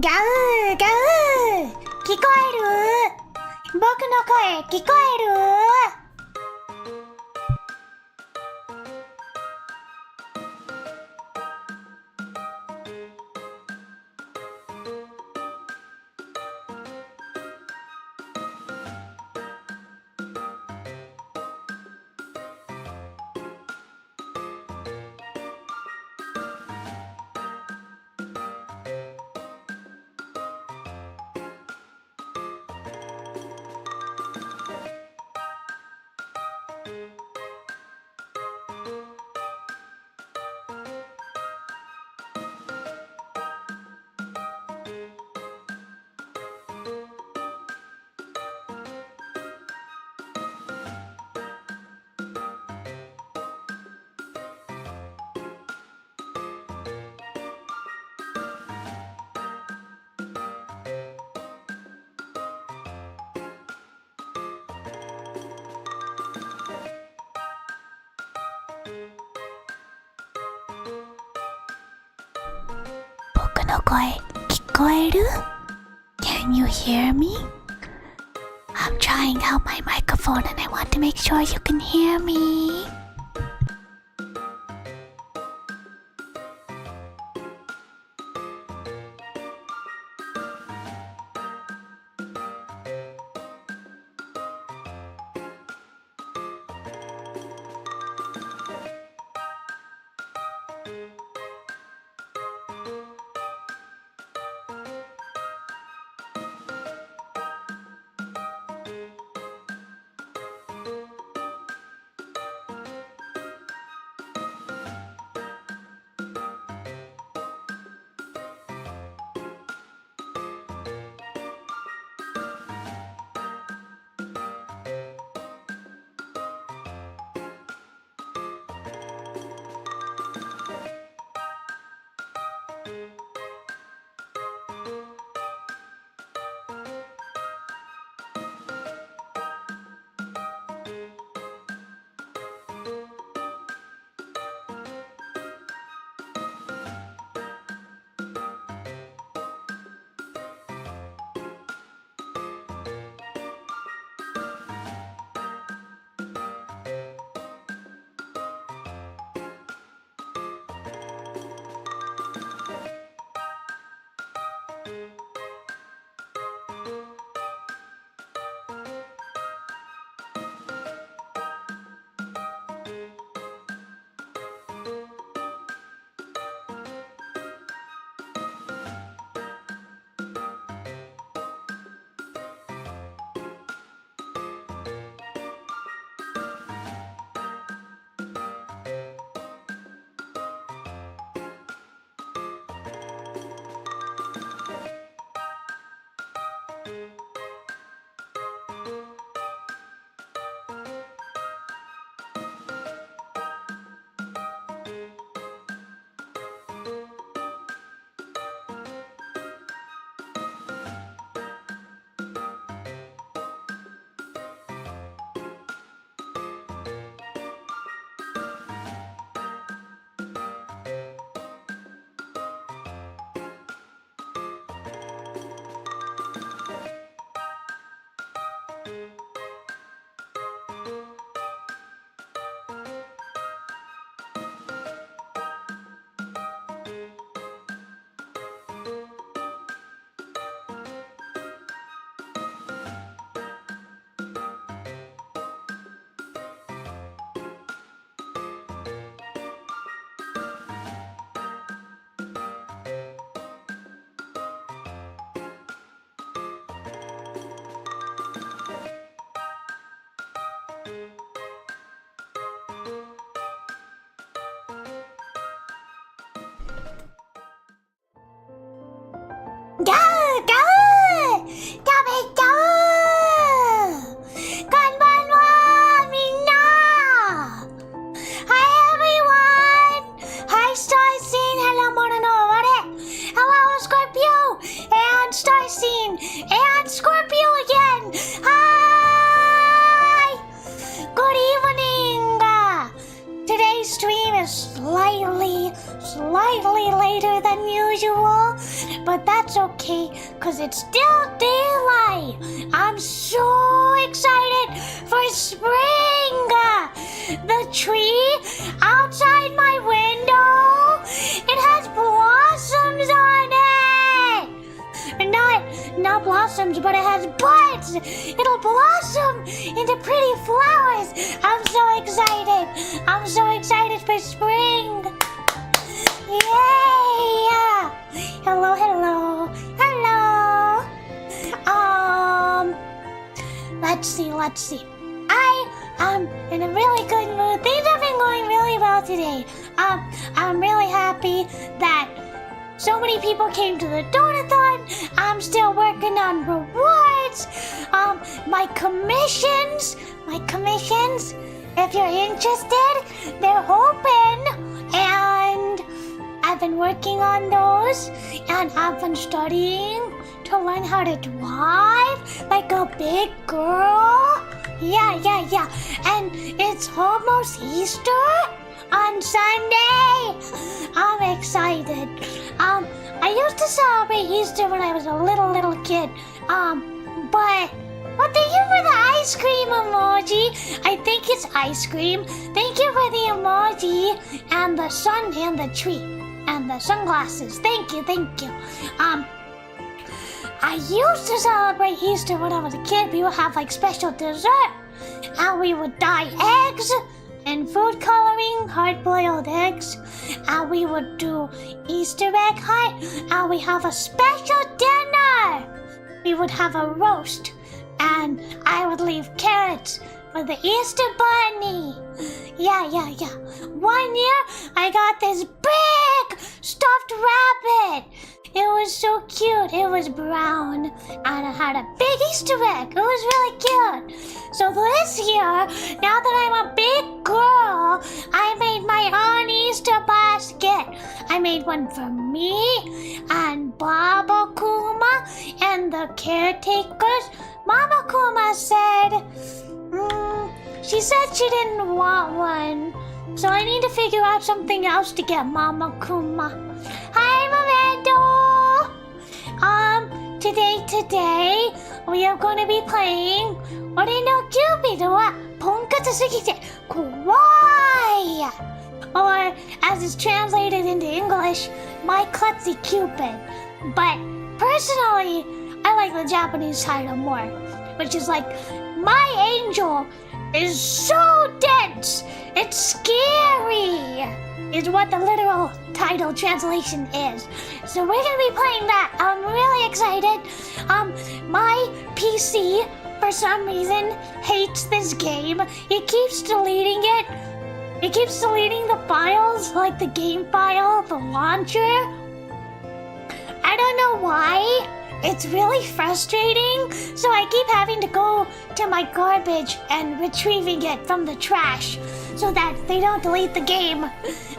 ガウガウ聞こえる？僕の声聞こえる？僕の声聞こえる？ Can you hear me? I'm trying out my microphone and I want to make sure you can hear me.ガウガウ食べちゃう。こんばんはみんな。 Hi everyone. Hi Star Scene. Hello Moto no Oware. Hello Scorpio and Star Scene and Scorpio again. Hi. Good evening. Today's stream is slightly later than usual, but that's it's okay, cause it's still daylight. I'm so excited for spring. The tree outside my window, it has blossoms on it. Not blossoms, but it has buds. It'll blossom into pretty flowers. I'm so excited. I'm so excited for spring. Yay! Hello. Let's see. I am in a really good mood. Things have been going really well today. I'm really happy that so many people came to the donathon. I'm still working on rewards. My commissions. If you're interested, they're open. And I've been working on those. And I've been studying to learn how to drive like a big girl. Yeah. And it's almost Easter on Sunday. I'm excited. I used to celebrate Easter when I was a little kid. But thank you for the ice cream emoji. I think it's ice cream. Thank you for the emoji and the sun and the tree and the sunglasses. Thank you. I used to celebrate Easter when I was a kid. We would have like special dessert, and we would dye eggs and food coloring, hard-boiled eggs, and we would do Easter egg hunt, and we have a special dinner. We would have a roast, and I would leave carrots for the Easter bunny. Yeah. 1 year, I got this big stuffed rabbit. It was so cute. It was brown, and it had a big Easter egg. It was really cute. So this year, now that I'm a big girl, I made my own Easter basket. I made one for me and Baba Kuma and the caretakers. Mama Kuma said, she said she didn't want one. So I need to figure out something else to get Mama Kuma. Hi, Mamando! Today, we are going to be playing 俺のCupidはポンコツすぎてコワい or as it's translated into English, My Klutzy Cupid. But personally, I like the Japanese title more, which is like, my angel is so dense, it's scary, is what the literal title translation is. So we're gonna be playing that. I'm really excited. My PC, for some reason, hates this game. It keeps deleting it. It keeps deleting the files, like the game file, the launcher. I don't know why. It's really frustrating, so I keep having to go to my garbage and retrieving it from the trash so that they don't delete the game.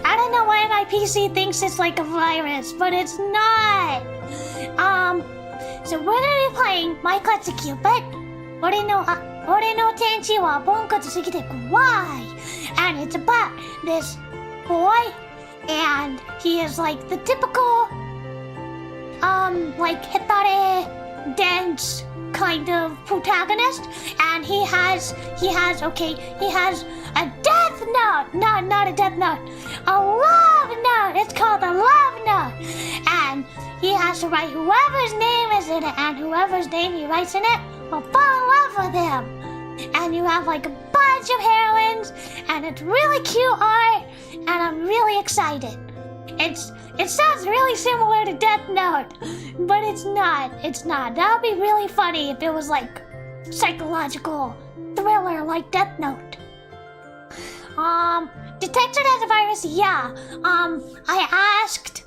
I don't know why my PC thinks it's like a virus, but it's not. So we're gonna be playing My Klutzy Cupid. 俺の天使はポンコツすぎて怖い. And it's about this boy, and he is like the typical like hitare, dense kind of protagonist, and he has a death note, not a death note, a love note. It's called a love note, and he has to write whoever's name is in it, and whoever's name he writes in it will fall in love with him. And you have like a bunch of heroines, and it's really cute art, and I'm really excited. It sounds really similar to Death Note, but it's not. That would be really funny if it was like psychological thriller like Death Note. Detected as a virus, yeah. I asked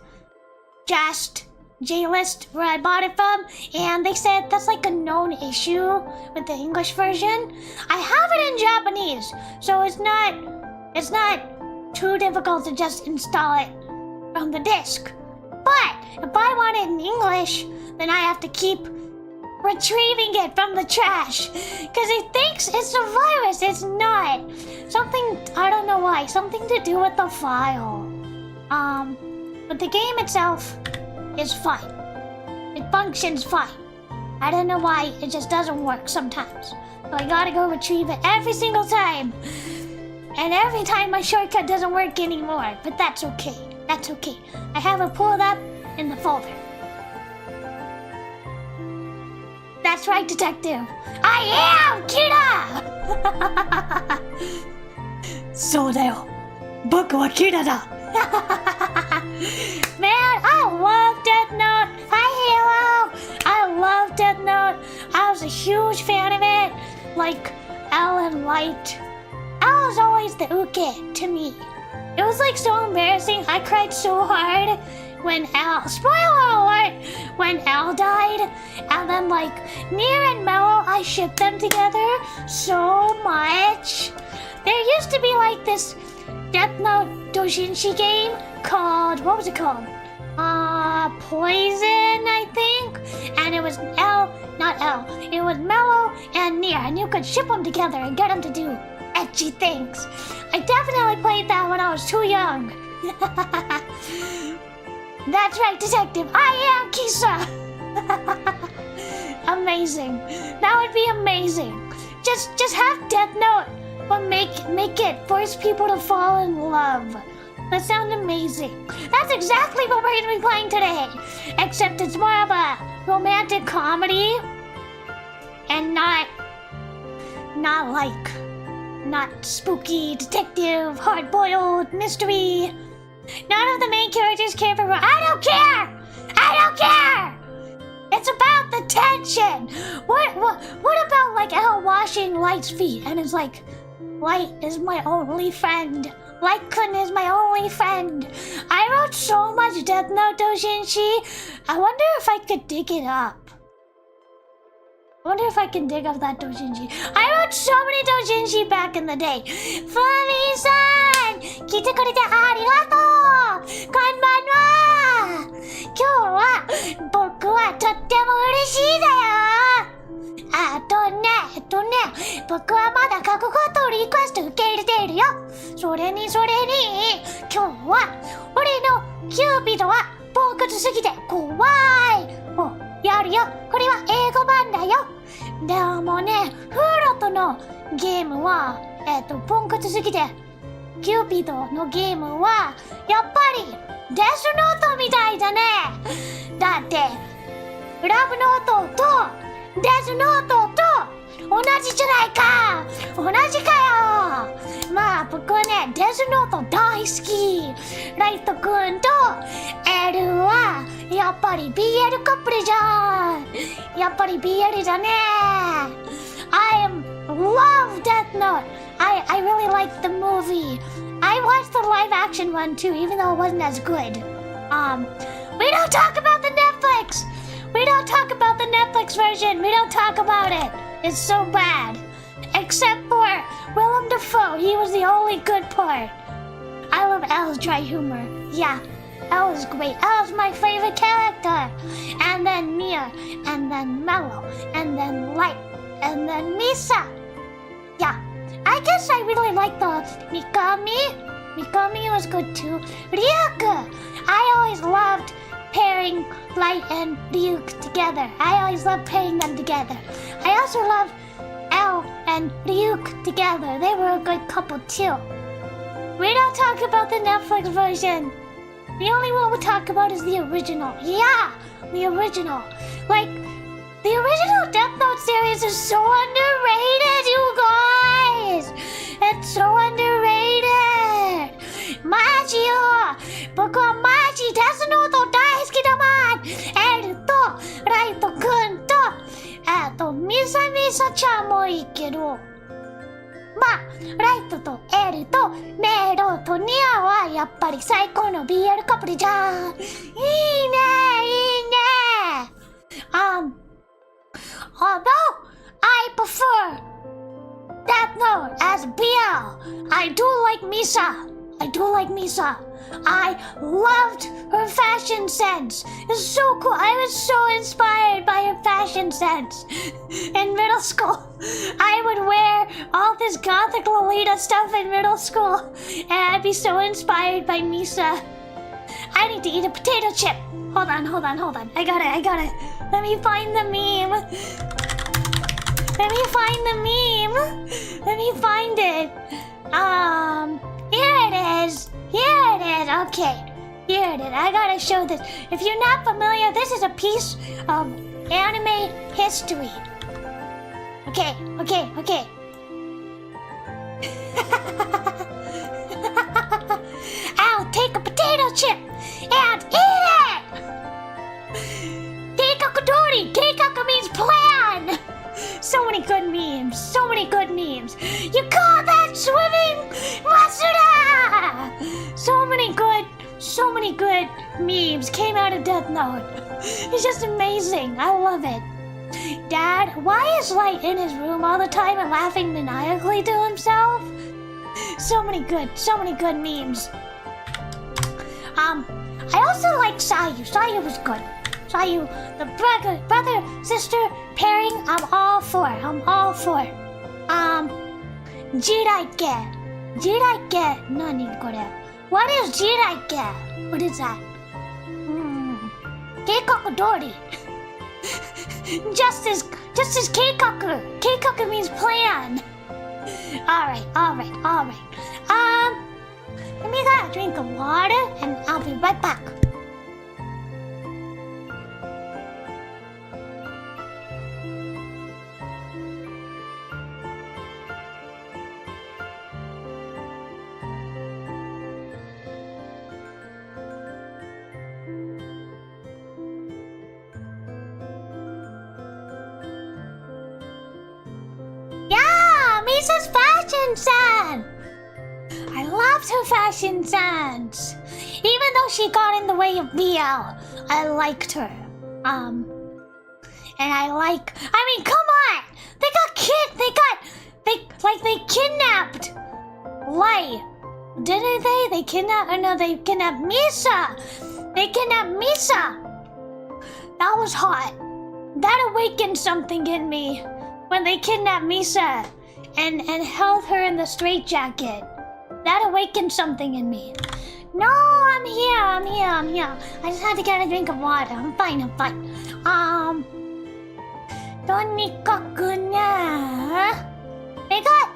J-List where I bought it from, and they said that's like a known issue with the English version. I have it in Japanese, so it's not too difficult to just install it from the disc. But if I want it in English, then I have to keep retrieving it from the trash because it thinks it's a virus. It's not. Something, I don't know why, something to do with the file. But the game itself is fine. functions fine. I don't know why it just doesn't work sometimes. So I gotta go retrieve it every single time. And every time my shortcut doesn't work anymore. But that's okay. That's okay. I have it pulled up in the folder. That's right, detective. I am Kira! そうだよ。僕はキラだ。Man, I love Death Note. Hi, Halo. I love Death Note. I was a huge fan of it. Like, L and Light. L was always the uke to me. It was like so embarrassing. I cried so hard when L, spoiler alert, when L died. And then like, Nier and Mellow, I shipped them together so much. There used to be like this Death Note Dojinshi game called, what was it called? Poison, I think. And it was L, not L. It was Mellow and Nier, and you could ship them together and get them to do edgy things. I definitely played that when I was too young. That's right, detective. I am Kisa. Amazing. That would be amazing. Just have Death Note, but make it force people to fall in love. That sounds amazing. That's exactly what we're gonna be playing today. Except it's more of a romantic comedy and not spooky detective, hard-boiled mystery. None of the main characters care for her. I don't care! It's about the tension. What about like Elle washing Light's feet and it's like, Light is my only friend. Light-kun is my only friend. I wrote so much Death Note Dojinshi. I wonder if I could dig it up. I wonder if I can dig up that Dojinshi. I wrote so many Dojinshi back in the day. Fumi-san! 来てくれてありがとう！こんばんは！今日は僕はとっても嬉しいだよ！僕はまだ過去ごとリクエスト受け入れているよ。それに、今日は俺のキューピドはポンコツすぎて怖いをやるよ。これは英語版だよ。でもね、フーロとのゲームは、ポンコツすぎてキューピドのゲームはやっぱりデスノートみたいだね。だってラブノートとデスノートと同じじゃないか。同じかよ。まあ僕はね、デスノート大好き。ライトくんとエルはやっぱり BL カップルじゃん。やっぱり BL だね。I love Death Note. I really liked the movie. I watched the live action one too, even though it wasn't as good. We don't talk about the Netflix. We don't talk about the Netflix version. We don't talk about it. It's so bad. Except for Willem Dafoe. He was the only good part. I love Elle's dry humor. Yeah, Elle is great. Elle's my favorite character. And then Mia. And then Mellow. And then Light. And then Misa. Yeah, I guess I really like the Mikami. Mikami was good too. Ryuka. I always loved pairing Light and Ryuk together. I always loved pairing them together. I also loved Elle and Ryuk together. They were a good couple too. We don't talk about the Netflix version. The only one we talk about is the original. Yeah, the original. Like, the original Death Note series is so underrated, you guys! It's so underrated! マジよ！僕はマジデスノート大好きだもん！エルとライトくんと、ミサちゃんもいいけど、まあ、ライトとエルとメロとニアはやっぱり最高の BL カップルじゃん！いいね！Although I prefer Death Note as BL, I do like Misa. I loved her fashion sense. It's so cool. I was so inspired by her fashion sense. In middle school, I would wear all this gothic Lolita stuff in middle school, and I'd be so inspired by Misa. I need to eat a potato chip. Hold on. I got it. Let me find the meme. Let me find it. Here it is. Okay. Here it is. I gotta show this. If you're not familiar, this is a piece of anime history. Okay. I'll take a potato chip and eat it! Keikaku-dori! Keikaku means plan! So many good memes. You call that swimming? Masuda! So many good memes came out of Death Note. It's just amazing. I love it. Dad, why is Light in his room all the time and laughing maniacally to himself? So many good memes. I also like Sayu. Sayu was good. Sayu, the brother-sister pairing, I'm all for. Jiraike. Nani kore? What is Jiraike? What is that? Keikaku-dori. Just as Keikaku. Keikaku means plan. Alright. Let me get a drink of water and I'll be right back. Yeah, Misa's fashion sense. I loved her fashion sense. Even though she got in the way of BL, I liked her. And I mean, come on! They kidnapped Light. Didn't they? They kidnapped Misa. That was hot. That awakened something in me when they kidnapped Misa and held her in the straitjacket. That awakened something in me. No, I'm here. I just had to get a drink of water. I'm fine. They got,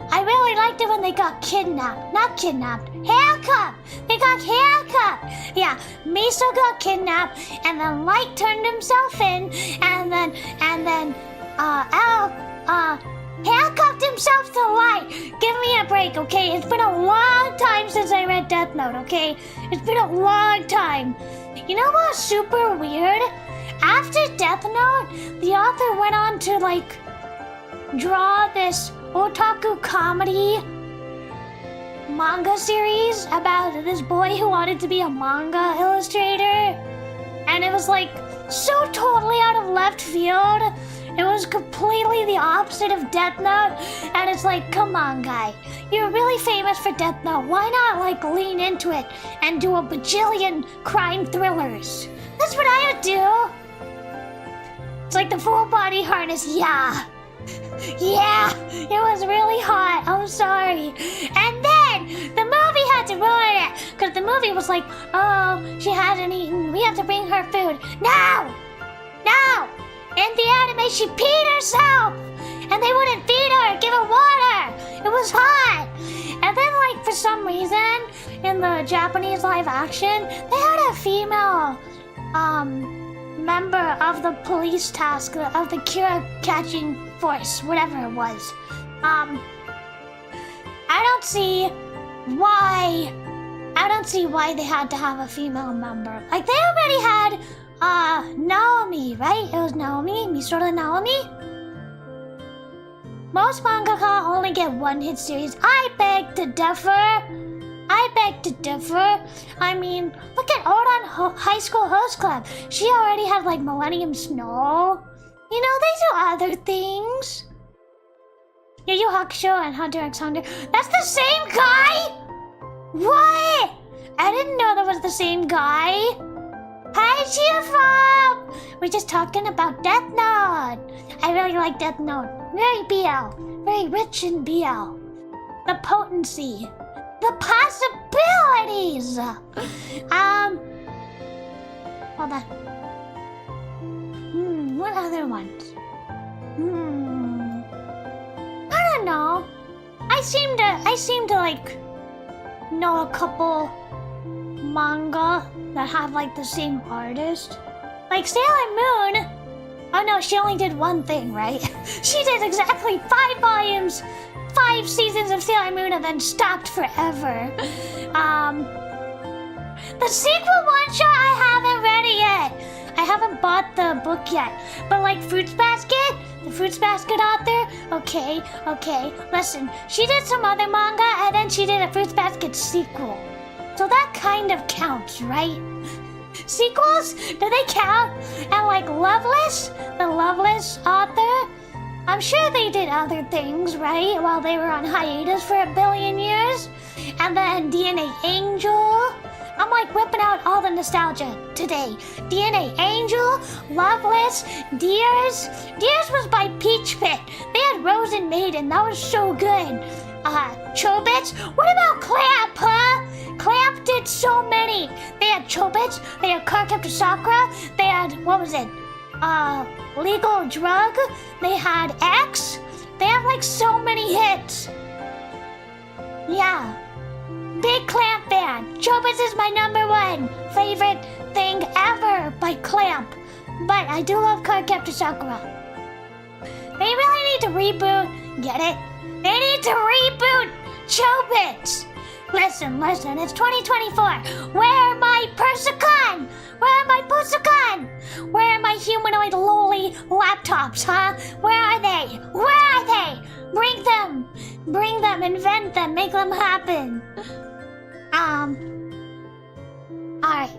I really liked it when they got kidnapped. Not kidnapped. Handcuffed. They got handcuffed. Yeah, Misa got kidnapped, and then Light turned himself in, and then Al, handcuffed himself to Light. Give me a break, okay? It's been a long time since I read Death Note, okay? It's been a long time. You know what's super weird? After Death Note, the author went on to, draw this otaku comedy manga series about this boy who wanted to be a manga illustrator. And it was, so totally out of left field. It was completely the opposite of Death Note, and it's come on, guy. You're really famous for Death Note. Why not, lean into it and do a bajillion crime thrillers? That's what I would do. It's like the full body harness, yeah. Yeah, it was really hot. I'm sorry. And then the movie had to ruin it, because the movie was oh, she hasn't eaten. We have to bring her food. No! In the anime, she peed herself, and they wouldn't feed her, give her water. It was hot. And then, for some reason, in the Japanese live action, they had a female member of the police task of the cure catching force, whatever it was. I don't see why they had to have a female member. They already had Naomi, right? It was Naomi, Misora Naomi. Most mangaka only get one hit series. I beg to differ. I mean, look at Oran High School Host Club. She already had Millennium Snow. You know, they do other things. Yu Yu Hakusho and Hunter x Hunter. That's the same guy? What? I didn't know that was the same guy. Hi, Chia-Fob! We're just talking about Death Note. I really like Death Note. Very BL. Very rich in BL. The potency. The possibilities! Hold on. What other ones? I don't know. I seem to like know a couple manga that have like the same artist. Like Sailor Moon. Oh no, she only did one thing, right? She did exactly 5 volumes, 5 seasons of Sailor Moon, and then stopped forever. The sequel one shot I haven't read it yet. I haven't bought the book yet. But like Fruits Basket, the Fruits Basket author, okay. Listen, she did some other manga and then she did a Fruits Basket sequel. So that kind of counts, right? Sequels? Do they count? And like Loveless, the Loveless author, I'm sure they did other things, right? While they were on hiatus for a billion years. And then DNA Angel. I'm like whipping out all the nostalgia today. DNA Angel, Loveless, Deers. Deers was by Peach Pit. They had Rose and Maiden. That was so good. Chobits. What about Clamp, huh? Clamp did so many. They had Chobits. They had Cardcaptor Sakura. They had, what was it? Legal Drug. They had X. They have like so many hits. Yeah. Big Clamp fan. Chobits is my #1 favorite thing ever by Clamp. But I do love Cardcaptor Sakura. They really need to reboot. Get it? They need to reboot Chobits. Listen, it's 2024. Where are my Persicon? Where are my Persicon? Where are my humanoid loli laptops, huh? Where are they? Where are they? Bring them, invent them, make them happen. Alright.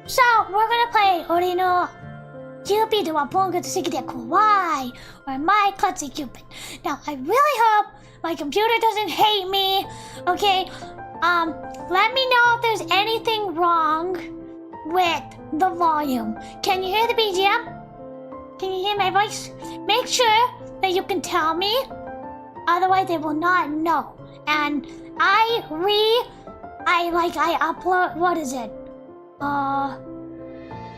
So, we're gonna play 俺のCupidはポンコツすぎてコワ or My Klutzy Cupid. Now, I really hope my computer doesn't hate me. Okay, let me know if there's anything wrong with the volume. Can you hear the BGM? Can you hear my voice? Make sure that you can tell me. Otherwise, they will not know. And I upload, what is it?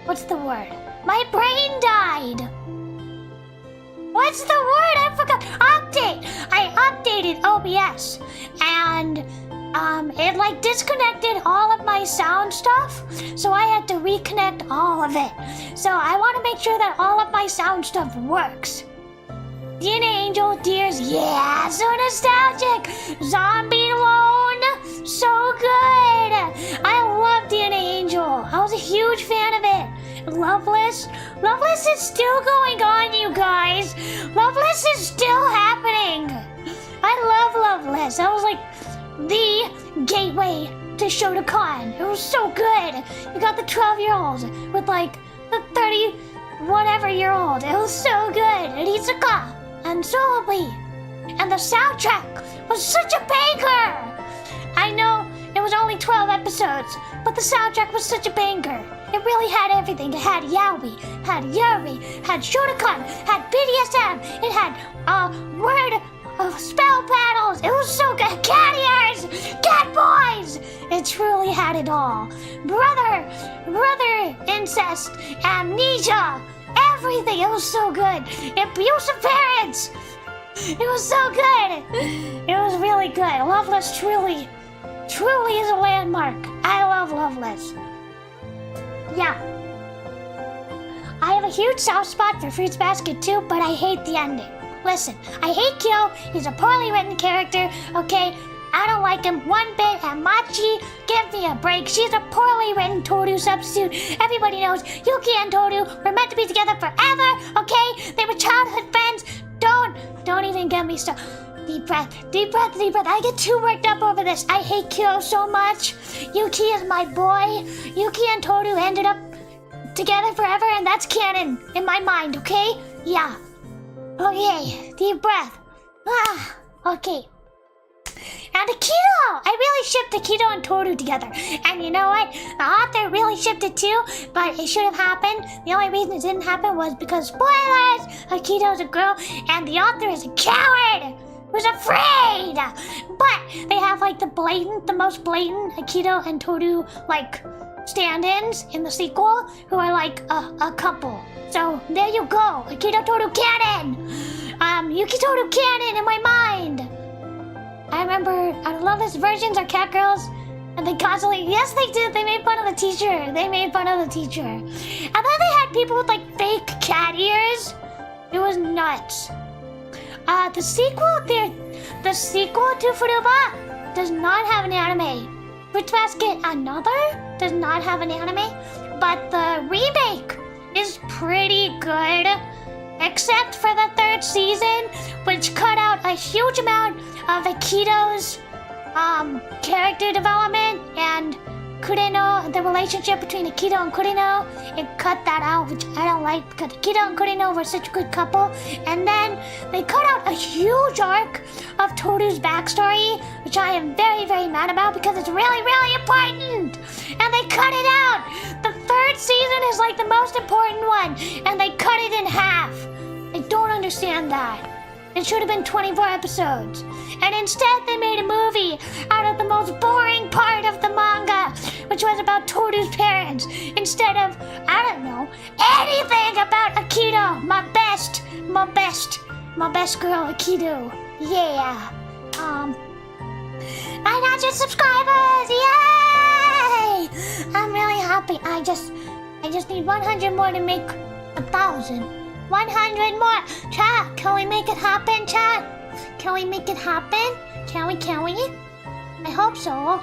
What's the word? My brain died. What's the word? I forgot. Update. I updated OBS and it like disconnected all of my sound stuff. So I had to reconnect all of it. So I want to make sure that all of my sound stuff works. DNA Angel, Deers, yeah, so nostalgic. Zombie Lone, so good. I love DNA Angel. I was a huge fan of it. Loveless is still going on, you guys. Loveless is still happening. I love Loveless. That was like the gateway to Shotokan. It was so good. You got the 12-year-olds with like the 30-whatever-year-old. It was so good. Ritsuka and Sobi. And the soundtrack was such a banger. I know it was only 12 episodes, but the soundtrack was such a banger. It really had everything. It had Yaoi, had Yuri, had Shotokan, had BDSM. It had word spell battles. It was so good. Cat ears, cat boys. It truly had it all. Brother incest, amnesia, everything. It was so good. Abusive parents. It was so good. It was really good. Loveless truly is a landmark. I love Loveless. Yeah. I have a huge soft spot for Fruits Basket too, but I hate the ending. Listen, I hate Kyo. He's a poorly written character, okay? I don't like him one bit, and Machi, give me a break. She's a poorly written Toru substitute. Everybody knows Yuki and Toru were meant to be together forever, okay? They were childhood friends. Don't even get me started. Deep breath. I get too worked up over this. I hate Kyo so much. Yuki is my boy. Yuki and Toru ended up together forever, and that's canon in my mind, okay? Yeah. Okay, deep breath. Okay. And Akito! I really shipped Akito and Toru together. And you know what? The author really shipped it too, but it should have happened. The only reason it didn't happen was because, spoilers! Akito's a girl, and the author is a coward! Who's afraid! But they have like the most blatant Akito and Toru like stand-ins in the sequel who are like a couple. So there you go, Akito Toru canon! Yuki Toru canon in my mind! I remember I love his versions are cat girls, and they constantly, yes they did, they made fun of the teacher. And then they had people with like fake cat ears. It was nuts. The sequel to Furuba does not have an anime. Fruits Basket Another does not have an anime, but the remake is pretty good, except for the 3rd season, which cut out a huge amount of Akito's character development and Kureno, the relationship between Akito and Kureno. It cut that out, which I don't like because Akito and Kureno were such a good couple. And then they cut out a huge arc of Toru's backstory, which I am very, very mad about because it's really, really important. And they cut it out. The 3rd season is like the most important one, and they cut it in half. I don't understand that. It should have been 24 episodes. And instead they made a movie out of the most boring part of the manga, which was about Toru's parents, instead of, I don't know, anything about Akito, my best girl Akito. Yeah. 900 subscribers! Yay! I'm really happy. I just need 100 more to make 1,000. 100 more. Chat, can we make it happen, chat? Can we make it happen? Can we? I hope so.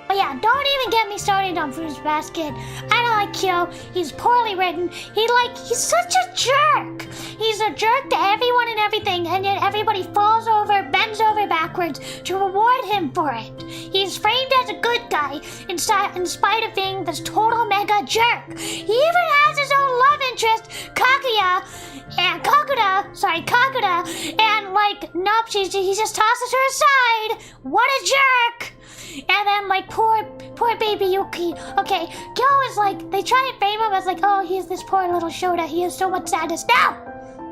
But yeah, don't even get me started on Fruits Basket. I don't like Kyo. He's poorly written. He's such a jerk. He's a jerk to everyone and everything, and yet everybody falls over, bends over backwards to reward him for it. He's framed as a good guy in spite of being this total mega jerk. He even has his own love interest, Kagura, and like, nope, he just tosses her aside. What a jerk! And then like poor baby Yuki. Okay, Kyo is like, they try and frame him as like, oh, he's this poor little Shota. He has so much sadness.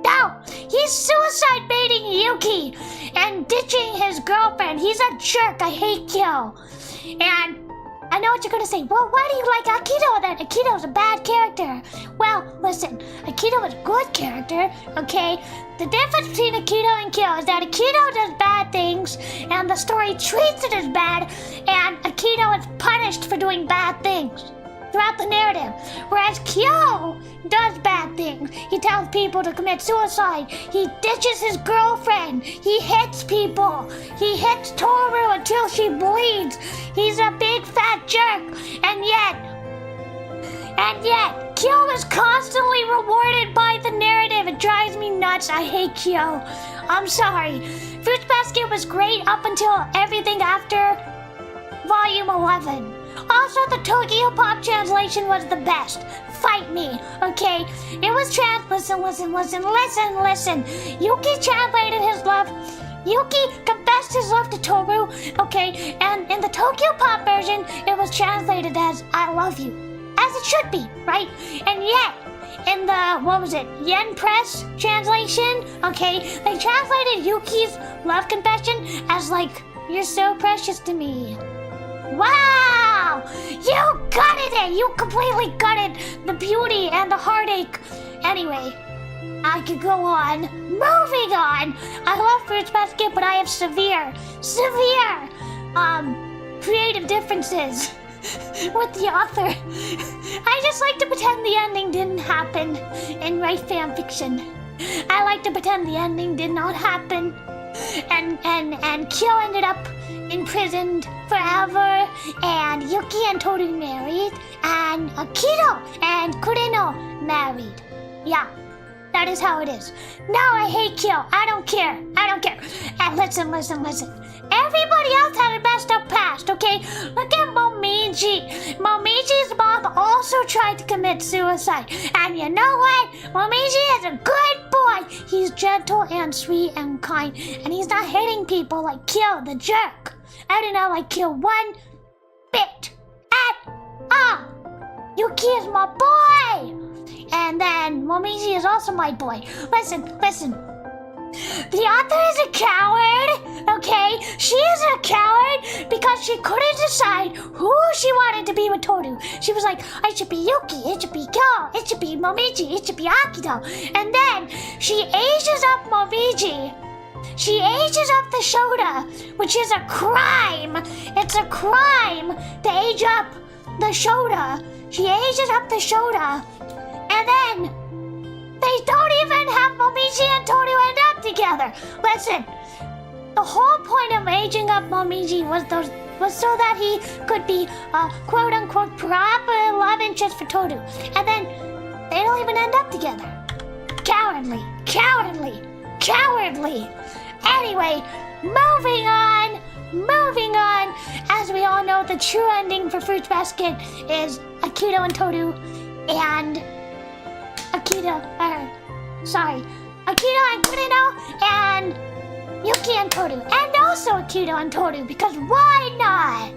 No! He's suicide baiting Yuki and ditching his girlfriend. He's a jerk. I hate Kyo. And I know what you're gonna say. Well, why do you like Akito then? Akito's a bad character. Well, listen, Akito is a good character, okay? The difference between Akito and Kyo is that Akito does bad things, and the story treats it as bad, and Akito is punished for doing bad things throughout the narrative. Whereas Kyo does bad things. He tells people to commit suicide. He ditches his girlfriend. He hits people. He hits Toru until she bleeds. He's a big fat jerk. And yet, Kyo is constantly rewarded by the narrative. It drives me nuts. I hate Kyo. I'm sorry. Fruits Basket was great up until everything after Volume 11. Also, the Tokyo Pop translation was the best. Fight me, okay? It was listen. Yuki translated his love. Yuki confessed his love to Toru, okay? And in the Tokyo Pop version, it was translated as I love you. As it should be, right? And yet, in the, Yen Press translation, okay, they translated Yuki's love confession as like, you're so precious to me. Wow! You gutted it! You completely gutted the beauty and the heartache. Anyway, I could go on. Moving on! I love Fruits Basket, but I have severe, creative differences with the author. I just like to pretend the ending didn't happen and write fan fiction. I like to pretend the ending did not happen. And Kyo ended up imprisoned forever, and Yuki and Toru married, and Akito and Kureno married. Yeah, that is how it is. No, I hate Kyo. I don't care. And listen. Everybody else had a messed up past, okay? Look at Momiji. Momiji's mom also tried to commit suicide. And you know what? Momiji is a good boy. He's gentle and sweet and kind. And he's not hitting people like Kyo, the jerk. I do not like Kyo one bit at all. Yuki is my boy. And then Momiji is also my boy. Listen. The author is a coward, okay? She is a coward because she couldn't decide who she wanted to be with Toru. She was like, it should be Yuki, it should be Kyo, it should be Momiji, it should be Akito. And then she ages up Momiji. She ages up the Shota, which is a crime. It's a crime to age up the Shota. She ages up the Shota. And then they don't even have Momiji and Toru end up together. Listen, the whole point of aging up Momiji was so that he could be a quote-unquote proper love interest for Toru. And then they don't even end up together. Cowardly, cowardly, cowardly. Anyway, moving on. As we all know, the true ending for Fruits Basket is Akito and Toru and Akito and Kurino and Yuki and Toru. And also Akito and Toru, because why not?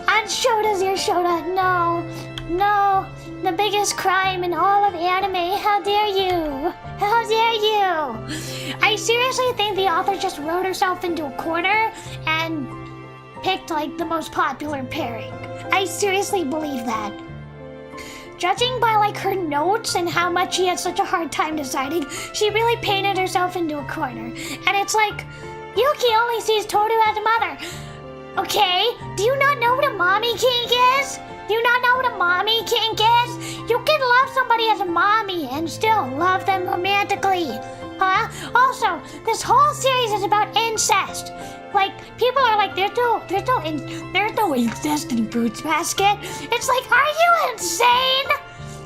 And Shota's your Shota. No. The biggest crime in all of anime. How dare you? How dare you? I seriously think the author just wrote herself into a corner and picked like the most popular pairing. I seriously believe that. Judging by like her notes and how much she had such a hard time deciding, she really painted herself into a corner. And it's like, Yuki only sees Toru as a mother. Okay, do you not know what a mommy kink is? Do you not know what a mommy kink is? You can love somebody as a mommy and still love them romantically. Huh? Also, this whole series is about incest. Like, people are like, there's no incest in Fruits Basket. It's like, are you insane?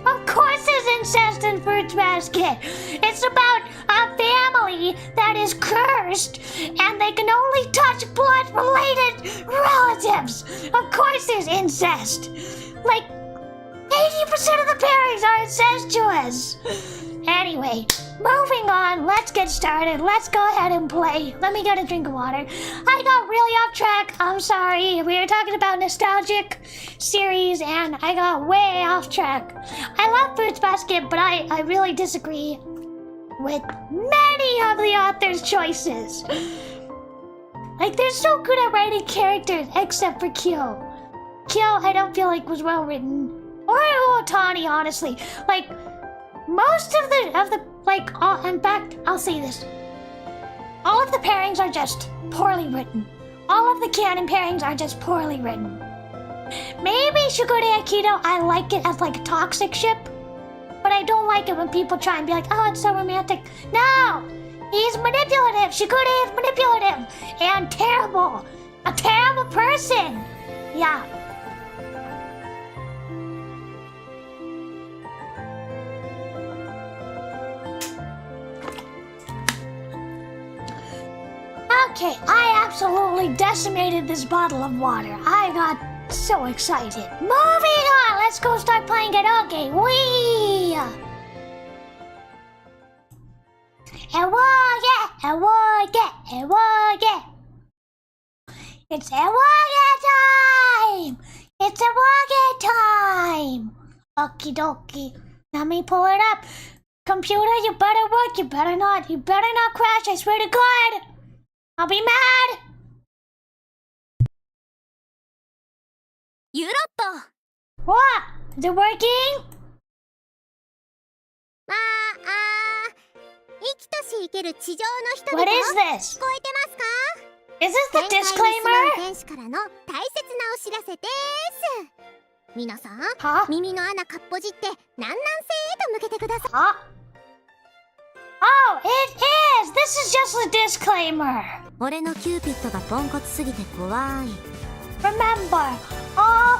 Of course there's incest in Fruits Basket. It's about a family that is cursed and they can only touch blood-related relatives. Of course there's incest. Like, 80% of the pairings are incestuous. Anyway, moving on, let's get started. Let's go ahead and play. Let me get a drink of water. I got really off track. I'm sorry. We were talking about nostalgic series and I got way off track. I love Fruits Basket, but I really disagree with many of the author's choices. Like, they're so good at writing characters, except for Kyo. Kyo, I don't feel like was well written. Or Otani, honestly. Like, most of the in fact, I'll say this. All of the pairings are just poorly written. All of the canon pairings are just poorly written. Maybe Shigure Akito, I like it as like a toxic ship, but I don't like it when people try and be like, oh, it's so romantic. No! He's manipulative. Shigure is manipulative and terrible. A terrible person. Yeah. Okay, I absolutely decimated this bottle of water. I got so excited. Moving on, let's go start playing karaoke. Wee! It's karaoke time! It's karaoke time! Okie dokie. Let me pull it up. Computer, you better work. You better not crash. I swear to God. I'll be mad! ユロット What? Is it working? 生きとし生ける地上の人々 What 聞 is こ this? えてますか Is this the 天界に住まう disclaimer? 天使からの大切なお知らせです皆さん Huh? 耳の穴かっぽじって南南西へと向けてください Huh? Oh, it is! This is just a disclaimer. 俺のキューピッドがポンコツすぎて怖い Remember, all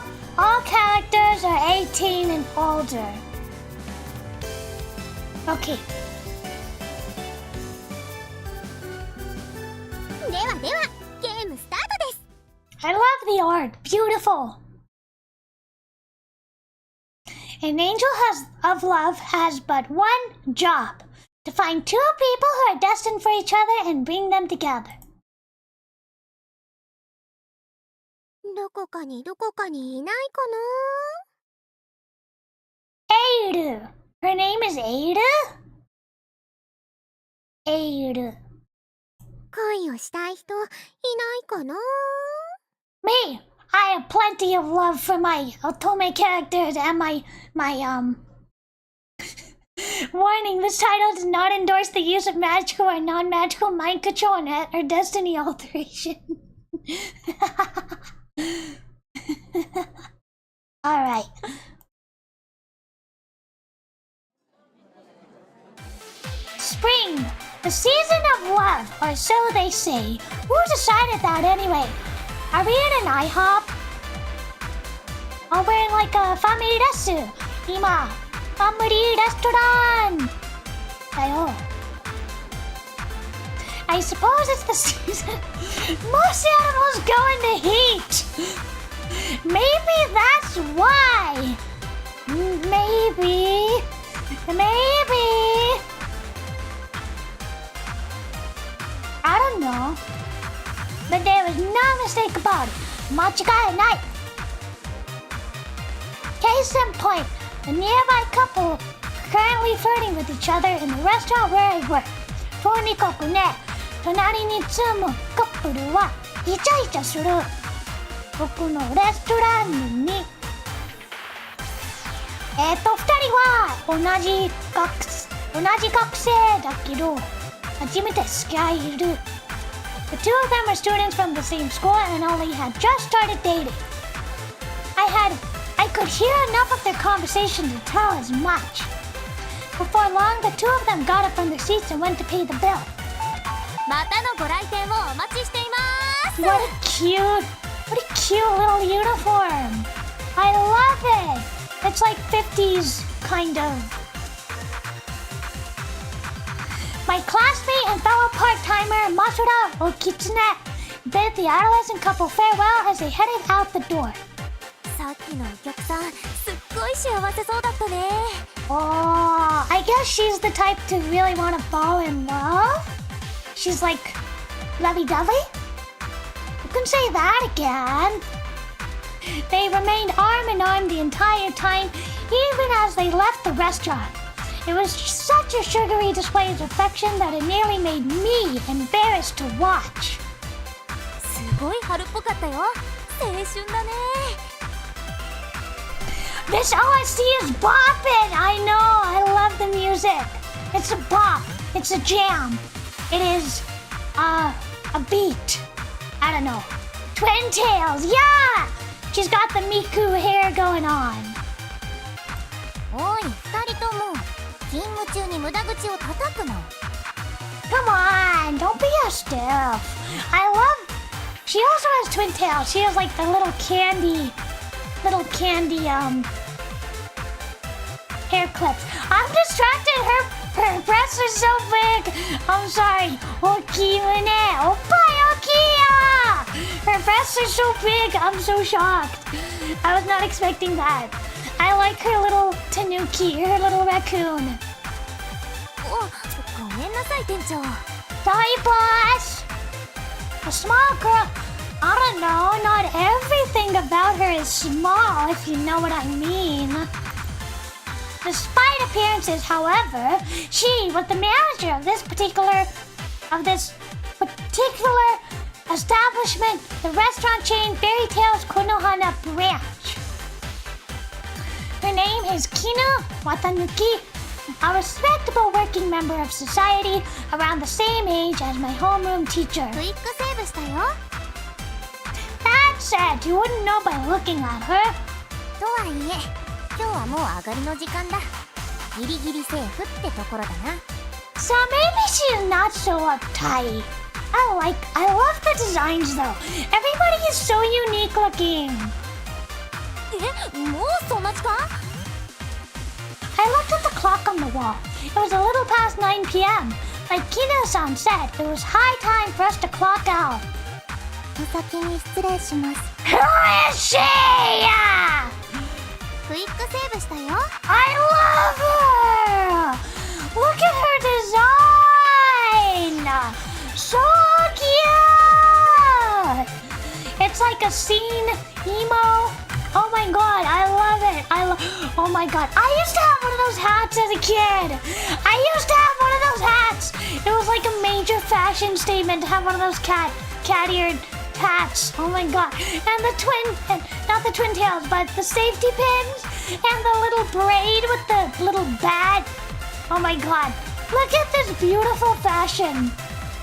characters are 18 and older. Okay. ではではゲームスタートです I love the art. Beautiful. An angel of love has but one job. To find two people who are destined for each other and bring them together. どこかにいないかな Eiru. Her name is Eiru? Eiru. いる。恋をしたい人いないかな？ Me! I have plenty of love for my otome characters and my warning, this title does not endorse the use of magical or non-magical mind control or destiny alteration. Alright. Spring, the season of love, or so they say. Who decided that anyway? Are we in an IHOP? Oh, we're in like a family resu. Ima, family restaurant. Dayo. I suppose it's the season. Most animals go into heat. Maybe that's why. Maybe. I don't know. But there was no mistake about it. Machigai night. Case in point, a nearby couple currently flirting with each other in the restaurant where I work. とにかくね、隣に住むカップルはイチャイチャする。僕のレストランに。二人は同じ学生だけど、初めて付き合える。The two of them are students from the same school and only had just started dating. I could hear enough of their conversation to tell as much. Before long, the two of them got up from their seats and went to pay the bill. またのご来店をお待ちしています。 What a cute little uniform. I love it. It's like 50s, kind of. My classmate and fellow part-timer Masura Okitsune bid the adolescent couple farewell as they headed out the door. さっきのお客さん、すっごい幸せそうだったね。Oh, I guess she's the type to really want to fall in love. She's like lovey-dovey. You can say that again. They remained arm in arm the entire time, even as they left the restaurant. It was such a sugary display of affection that it nearly made me embarrassed to watch. すごい春っぽかったよ。青春だね。This OST is bopping! I know, I love the music. It's a bop, it's a jam. It is, a beat. I don't know. Twin tails, yeah! She's got the Miku hair going on. おい、二人とも勤務中に無駄口を叩くな。Come on, don't be a stiff. She also has twin tails. She has like the little candy, hair clips. I'm distracted. Her breasts are so big. I'm sorry. Okiyune. Oppai okiya. Her breasts are so big. I'm so shocked. I was not expecting that. I like her little tanuki, her little raccoon. ごめんなさい店長。Sorry, boss. A small girl. I don't know. Not everything about her is small, if you know what I mean. Despite appearances, however, she was the manager of this particular establishment, the restaurant chain Fairy Tales Konohana branch. Her name is Kinu Watanuki, a respectable working member of society around the same age as my homeroom teacher. クイックセーブしたよ。That said, you wouldn't know by looking at her. とはいえ、今日はもう上がりの時間だ。ギリギリセーフってところだな。So maybe she's not so uptight. I love the designs though. Everybody is so unique looking. え、もうそんな時間？ I looked at the clock on the wall. It was a little past 9 p.m. Like Kino-san said, it was high time for us to clock out. お先に失礼します。Who is she? クイックセーブしたよ。I love her! Look at her design! So cute! It's like a scene emo. Oh my god, I love it. Oh my god. I used to have one of those hats as a kid. It was like amazing. understatement to have one of those cat-eared hats. Oh my god. And the twin, not the twin tails, but the safety pins and the little braid with the little bat. Oh my god. Look at this beautiful fashion.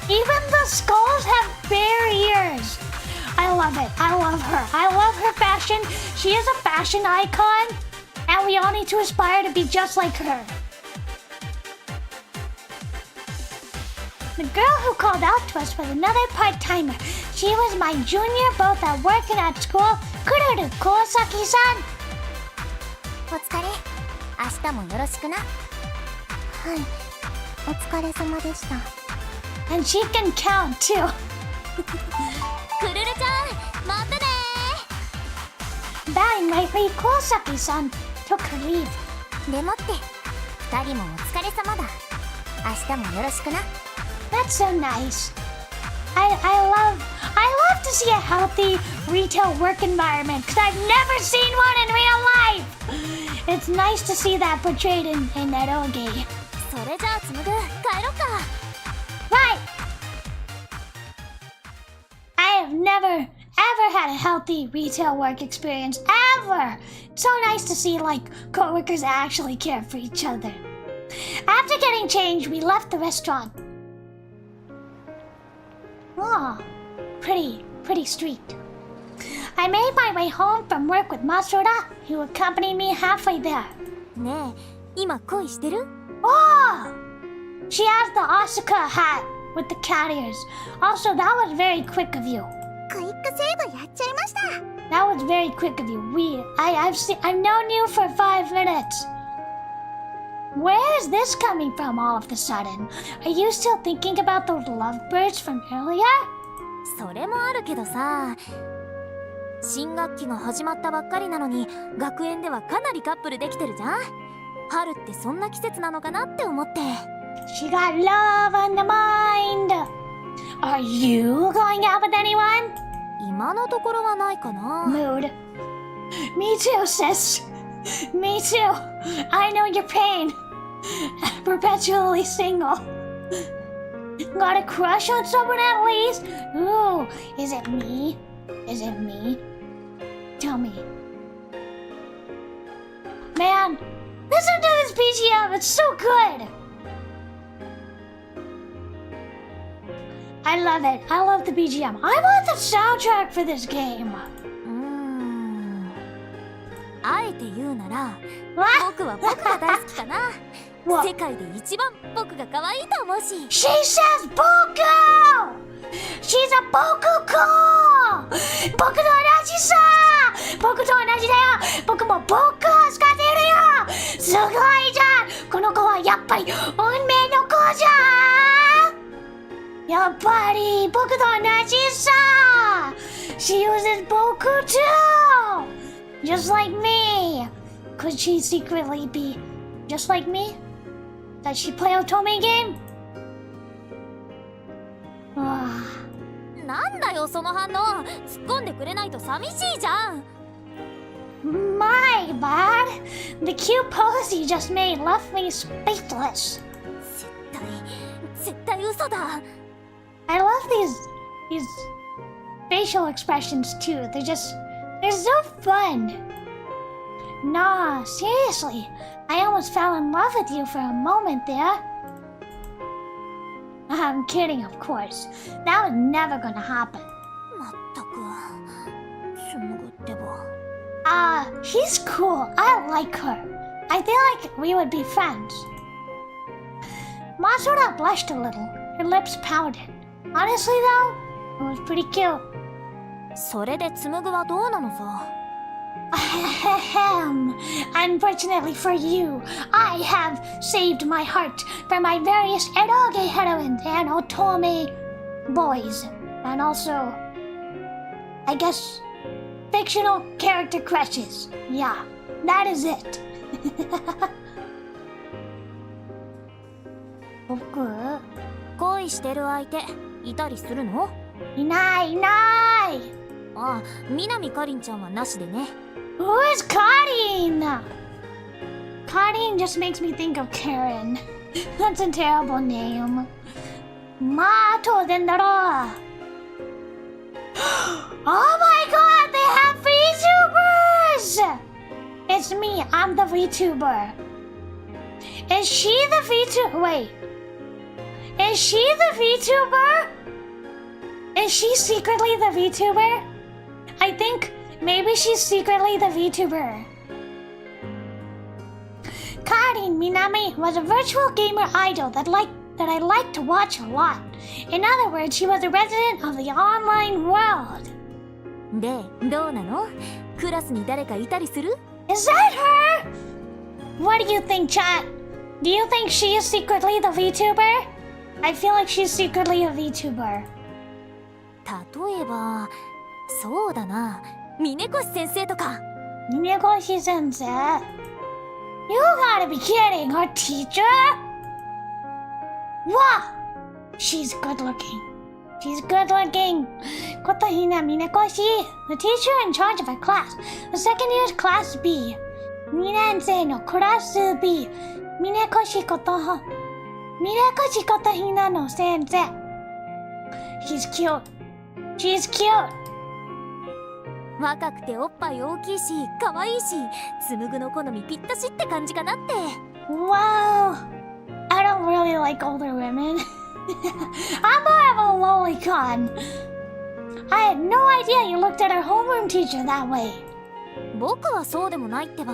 Even the skulls have bare ears. I love it. I love her. I love her fashion. She is a fashion icon, and we all need to aspire to be just like her. The girl who called out to us was another part-timer. She was my junior both at work and at school, Kururu Kurosaki-san. お疲れ。明日もよろしくな。はい。お疲れ様でした。And she can count too. くるるちゃん、またねー。Bowing lightly, Kurosaki-san took her leave. でもって、二人もお疲れ様だ。明日もよろしくな。That's so nice. I love to see a healthy retail work environment because I've never seen one in real life. It's nice to see that portrayed in eroge. それじゃあ紡ぐ、帰ろっか。Right. I have never ever had a healthy retail work experience ever. It's so nice to see like coworkers actually care for each other. After getting changed, we left the restaurant. Oh, pretty street. I made my way home from work with Masura, who accompanied me halfway there. ねえ、今恋してる？ Oh! She has the Asuka hat with the cat ears. Also, that was very quick of you. クイックセーブやっちゃいました。That was very quick of you. I've known you for 5 minutes. Where is this coming from all of a sudden? Are you still thinking about those lovebirds from earlier? それもあるけどさ、新学期が始まったばっかりなのに学園ではかなりカップルできてるじゃん。春ってそんな季節なのかなって思って。She got love on the mind. Are you going out with anyone? 今のところはないかな。Mood. Me too, sis. Me too. I know your pain. Perpetually single. Got a crush on someone at least? Ooh, is it me? Is it me? Tell me. Man, listen to this BGM. It's so good. I love it. I love the BGM. I want the soundtrack for this game. あえて言うなら、僕は僕が大好きかな。世界で一番僕が可愛いと思うし。She says Boku! She's a Boku girl! 僕と同じさ！僕と同じだよ！僕もBokuを使っているよ！すごいじゃん！この子はやっぱり運命の子じゃん！やっぱり僕と同じさ！ She uses Boku too! Just like me! Could she secretly be just like me? Does she play a Otome game? なんだよその反応。突っ込んでくれないと寂しいじゃん。My bad. The cute pose you just made left me speechless. 絶対嘘だ。I love these facial expressions too. They're so fun. Nah, seriously. I almost fell in love with you for a moment there. I'm kidding, of course. That was never gonna happen. まったく、紡ぐってば。She's cool. I like her. I feel like we would be friends. Masura blushed a little. Her lips pouted. Honestly though, it was pretty cute. それで紡ぐはどうなのさ。Unfortunately for you, I have saved my heart from my various eroge heroines and otome boys, and also, I guess, fictional character crushes. Yeah, that is it. 僕、恋してる相手いたりするの？いない。ああ、南かりんちゃんはなしでね。Who is Karin? Karin just makes me think of Karen. That's a terrible name. まあ当然だろう。Oh my god, they have VTubers! It's me, I'm the VTuber. Is she the VTuber? Wait. Is she the VTuber? Is she secretly the VTuber? I think maybe she's secretly the VTuber. Karin Minami was a virtual gamer idol that I liked to watch a lot. In other words, she was a resident of the online world. で、どうなの？クラスに誰かいたりする？ Is that her? What do you think, chat? Do you think she is secretly the VTuber? I feel like she's secretly a VTuber. 例えば、そうだな、峰越先生とか。峰越先生? You gotta be kidding, our teacher? Wow! She's good looking. She's good looking. Kotahina Minekoshi, the teacher in charge of our class, the second year's class B. 2年生のクラス B. 峰越Kotahina no sensei. She's cute. She's cute. 若くておっぱい大きいし、可愛いし、紡の好みぴったしって感じかなって。Wow. I don't really like older women. I'm more of a lolicon. I had no idea you looked at our homeroom teacher that way. 僕はそうでもないってば。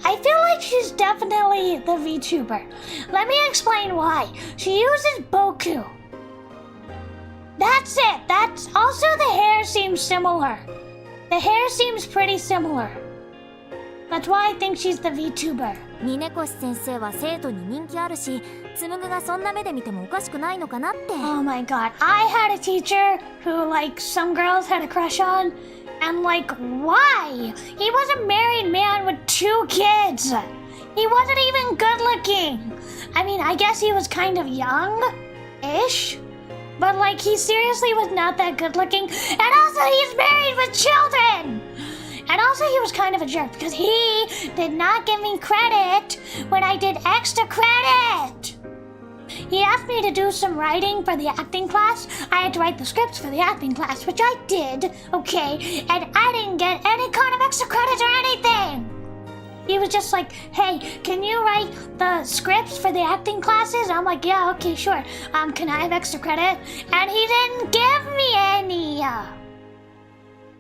I feel like she's definitely the VTuber. Let me explain why. She uses Boku. That's it. That's also the hair seems similar. The hair seems pretty similar. That's why I think she's the VTuber. 峰越先生は生徒に人気あるし、紬がそんな目で見てもおかしくないのかなって。Oh my god. I had a teacher who like some girls had a crush on. And like, why? He was a married man with 2 kids. He wasn't even good looking. I mean, I guess he was kind of young-ish. But like, he seriously was not that good looking. And also, he's married with children. And also, he was kind of a jerk because he did not give me credit when I did extra credit. He asked me to do some writing for the acting class. I had to write the scripts for the acting class, which I did, okay, and I didn't get any kind of extra credit or anything. He was just like, hey, can you write the scripts for the acting classes? I'm like, yeah, okay, sure. Can I have extra credit? And he didn't give me any. I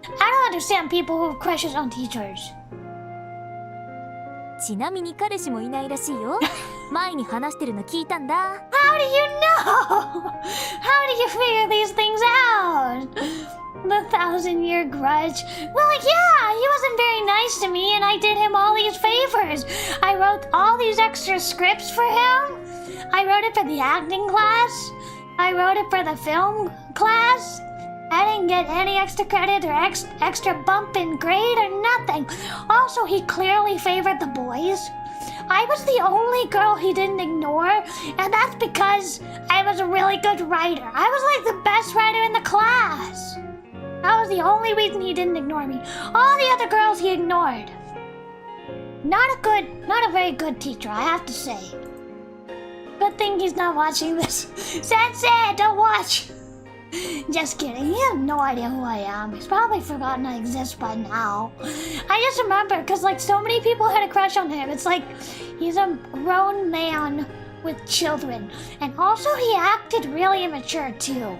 don't understand people who have crushes on teachers. ちなみに彼氏もいないらしいよ。前に話してるの聞いたんだ。How do you know? How do you figure these things out? The 1,000-year grudge. Well, yeah, he wasn't very nice to me, and I did him all these favors. I wrote all these extra scripts for him. I wrote it for the acting class. I wrote it for the film class. I didn't get any extra credit or extra bump in grade or nothing. Also, he clearly favored the boys. I was the only girl he didn't ignore, and that's because I was a really good writer. I was like the best writer in the class. That was the only reason he didn't ignore me. All the other girls he ignored. Not a very good teacher, I have to say. Good thing he's not watching this. Sensei, don't watch. Just kidding, he has no idea who I am. He's probably forgotten I exist by now. I just remember, because like so many people had a crush on him. It's like, he's a grown man with children. And also he acted really immature too.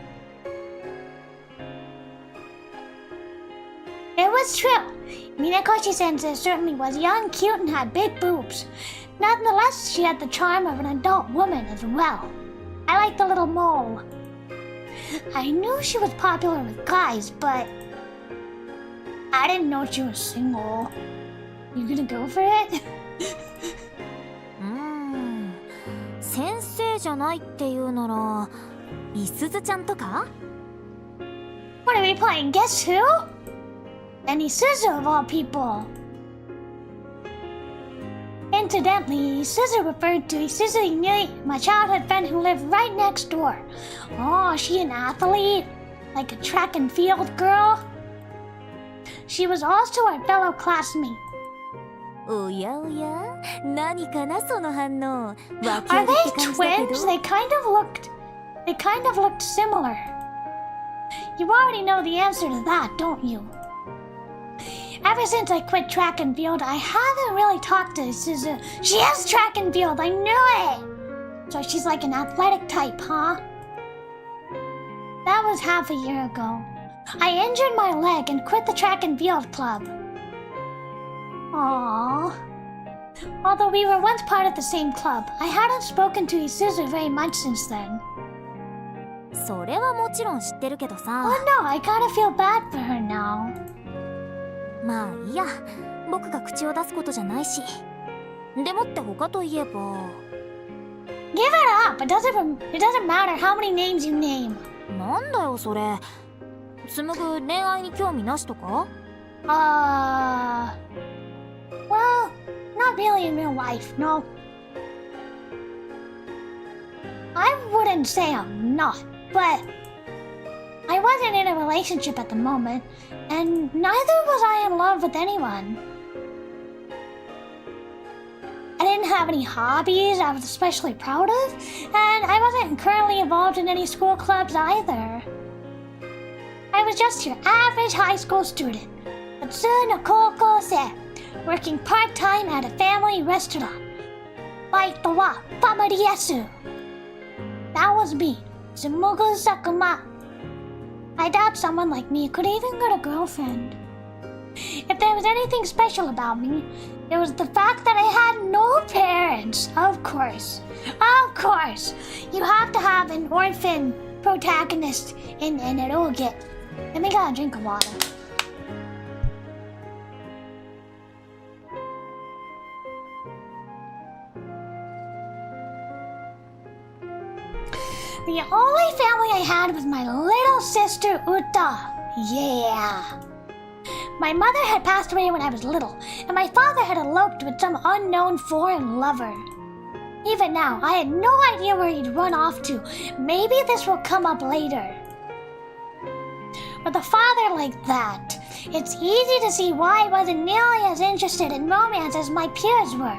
It was true. Minakoshi-sensei certainly was young, cute, and had big boobs. Nonetheless, she had the charm of an adult woman as well. I liked the little mole. I knew she was popular with guys, but I didn't know she was single. You gonna go for it? 先生じゃないっていうなら、いすずちゃんとか? What are we playing? Guess who? And Isuzu of all people. Incidentally, Isuzu referred to Isuzu Inui, my childhood friend who lived right next door. Oh, is she an athlete? Like a track and field girl? She was also our fellow classmate. おやおや、何かなその反応。 Are they twins? They They kind of looked similar. You already know the answer to that, don't you? Ever since I quit track and field, I haven't really talked to Suzu. She is track and field, I knew it! So she's like an athletic type, huh? That was half a year ago. I injured my leg and quit the track and field club. Aww. Although we were once part of the same club, I hadn't spoken to Isuzu very much since then. それはもちろん知ってるけどさ。Oh no, I kinda feel bad for her now. まあいいや、僕が口を出すことじゃないし。でもって他といえば。Give it up! It doesn't matter how many names you name. なんだよそれ。紡ぐ恋愛に興味なしとか？ Well, not really in real life, no. I wouldn't say I'm not, but I wasn't in a relationship at the moment, and neither was I in love with anyone. I didn't have any hobbies I was especially proud of, and I wasn't currently involved in any school clubs either. I was just your average high school student, Atsu no Koukosei, working part-time at a family restaurant. Baito wa Famariyasu. That was me, Tsumugu Sakuma. I doubt someone like me could even get a girlfriend. If there was anything special about me, it was the fact that I had no parents, of course. Of course! You have to have an orphan protagonist in an eroge. Let me get a drink of water. The only family I had was my little sister Uta. Yeah. My mother had passed away when I was little, and my father had eloped with some unknown foreign lover. Even now, I had no idea where he'd run off to. Maybe this will come up later. With a father like that, it's easy to see why I wasn't nearly as interested in romance as my peers were.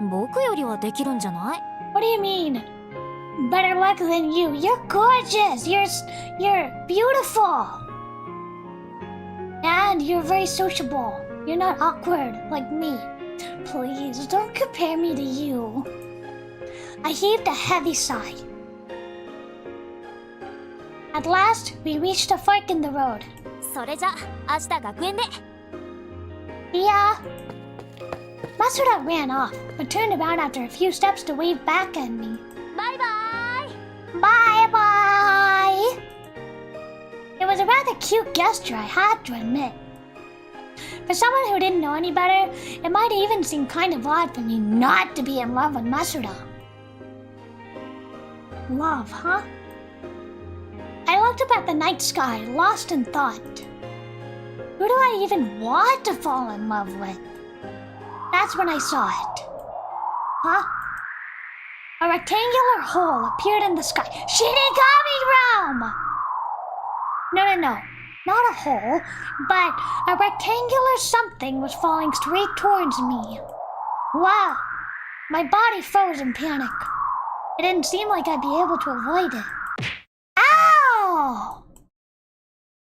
僕よりはできるんじゃない？ What do you mean? Better luck than you. You're gorgeous. You're beautiful. And you're very sociable. You're not awkward like me. Please, don't compare me to you. I heaved a heavy sigh. At last, we reached a fork in the road. それじゃ、明日学園で。Yeah. Masura ran off, but turned around after a few steps to wave back at me. バイバイ。 Bye bye! It was a rather cute gesture, I had to admit. For someone who didn't know any better, it might even seem kind of odd for me not to be in love with Masura. Love, huh? I looked up at the night sky, lost in thought. Who do I even want to fall in love with? That's when I saw it. Huh? A rectangular hole appeared in the sky. Shinigami realm! No. Not a hole, but a rectangular something was falling straight towards me. Wow. My body froze in panic. It didn't seem like I'd be able to avoid it. Ow!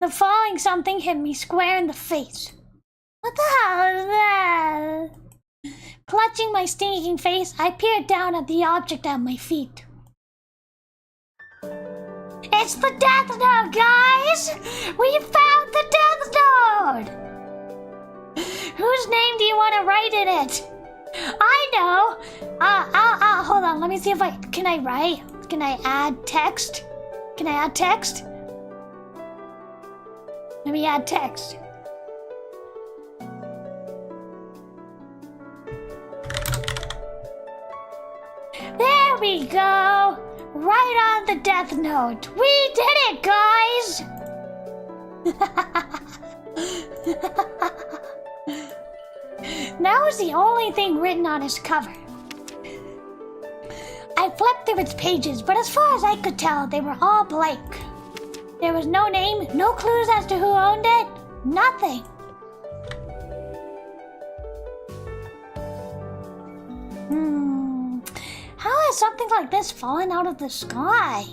The falling something hit me square in the face. What the hell is that? Clutching my stinking face, I peered down at the object at my feet. It's the Death Note, guys! We found the Death Note! Whose name do you want to write in it? I know! Hold on, let me see if can I write? Can I add text? Can I add text? Let me add text. There we go! Right on the Death Note. We did it, guys! That was the only thing written on his cover. I flipped through its pages, but as far as I could tell, they were all blank. There was no name, no clues as to who owned it, nothing. How has something like this fallen out of the sky?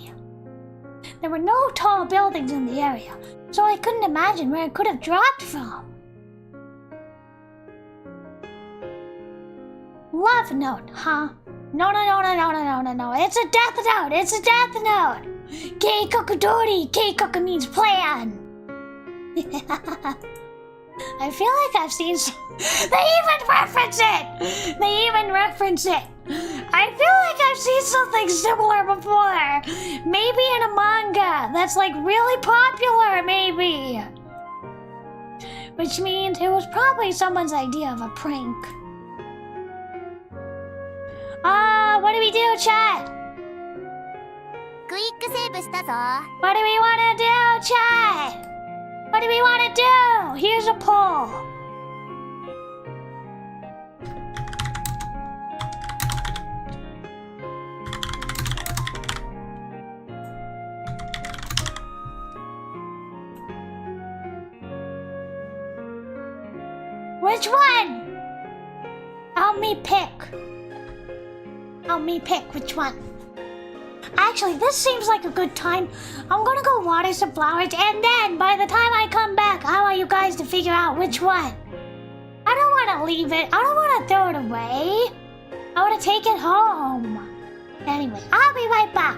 There were no tall buildings in the area, so I couldn't imagine where it could have dropped from. Love note, huh? No. It's a death note. It's a death note. Keikokudori. Keikoku means plan. I feel like I've seen They even reference it! I feel like I've seen something similar before. Maybe in a manga that's like really popular, maybe. Which means it was probably someone's idea of a prank. What do we do, chat? クイックセーブしたぞ。 What do we want to do, chat? What do we want to do? Here's a poll. Which one? Help me pick which one. Actually, this seems like a good time. I'm gonna go water some flowers, and then by the time I come back, I want you guys to figure out which one. I don't want to leave it. I don't want to throw it away. I want to take it home. Anyway, I'll be right back.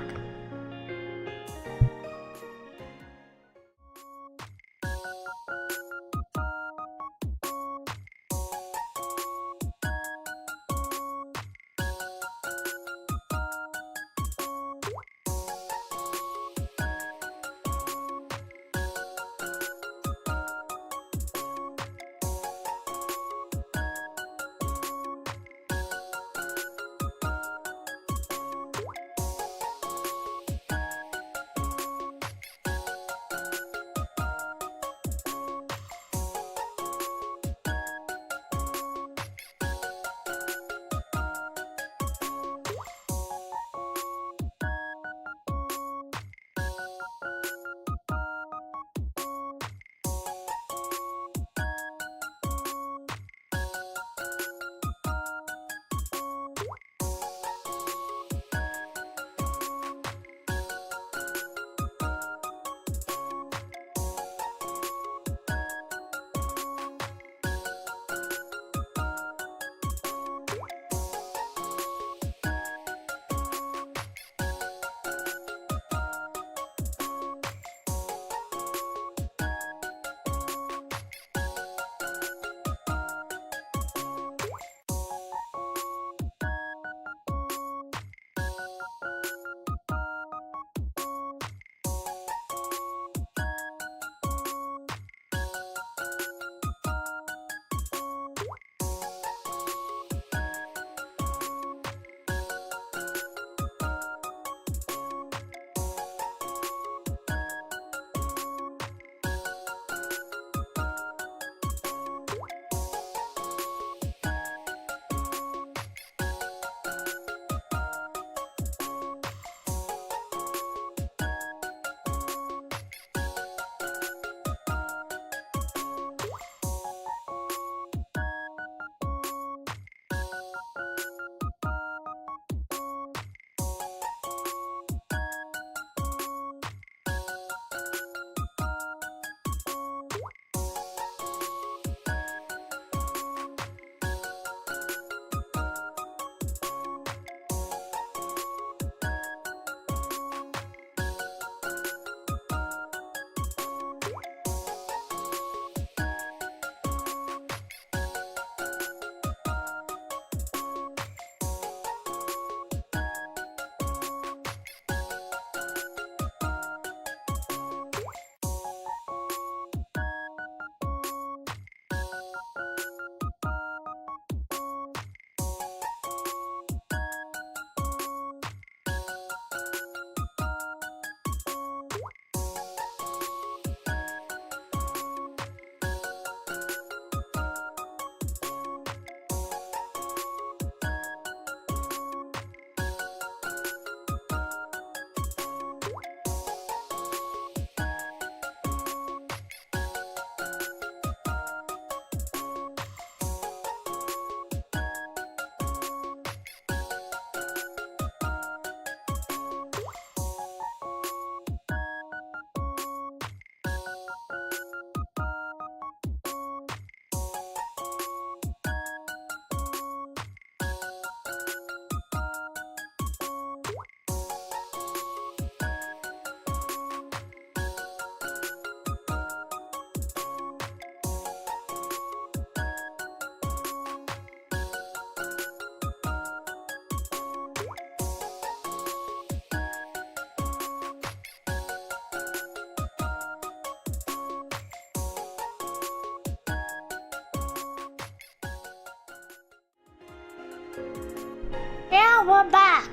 Yeah, we're back.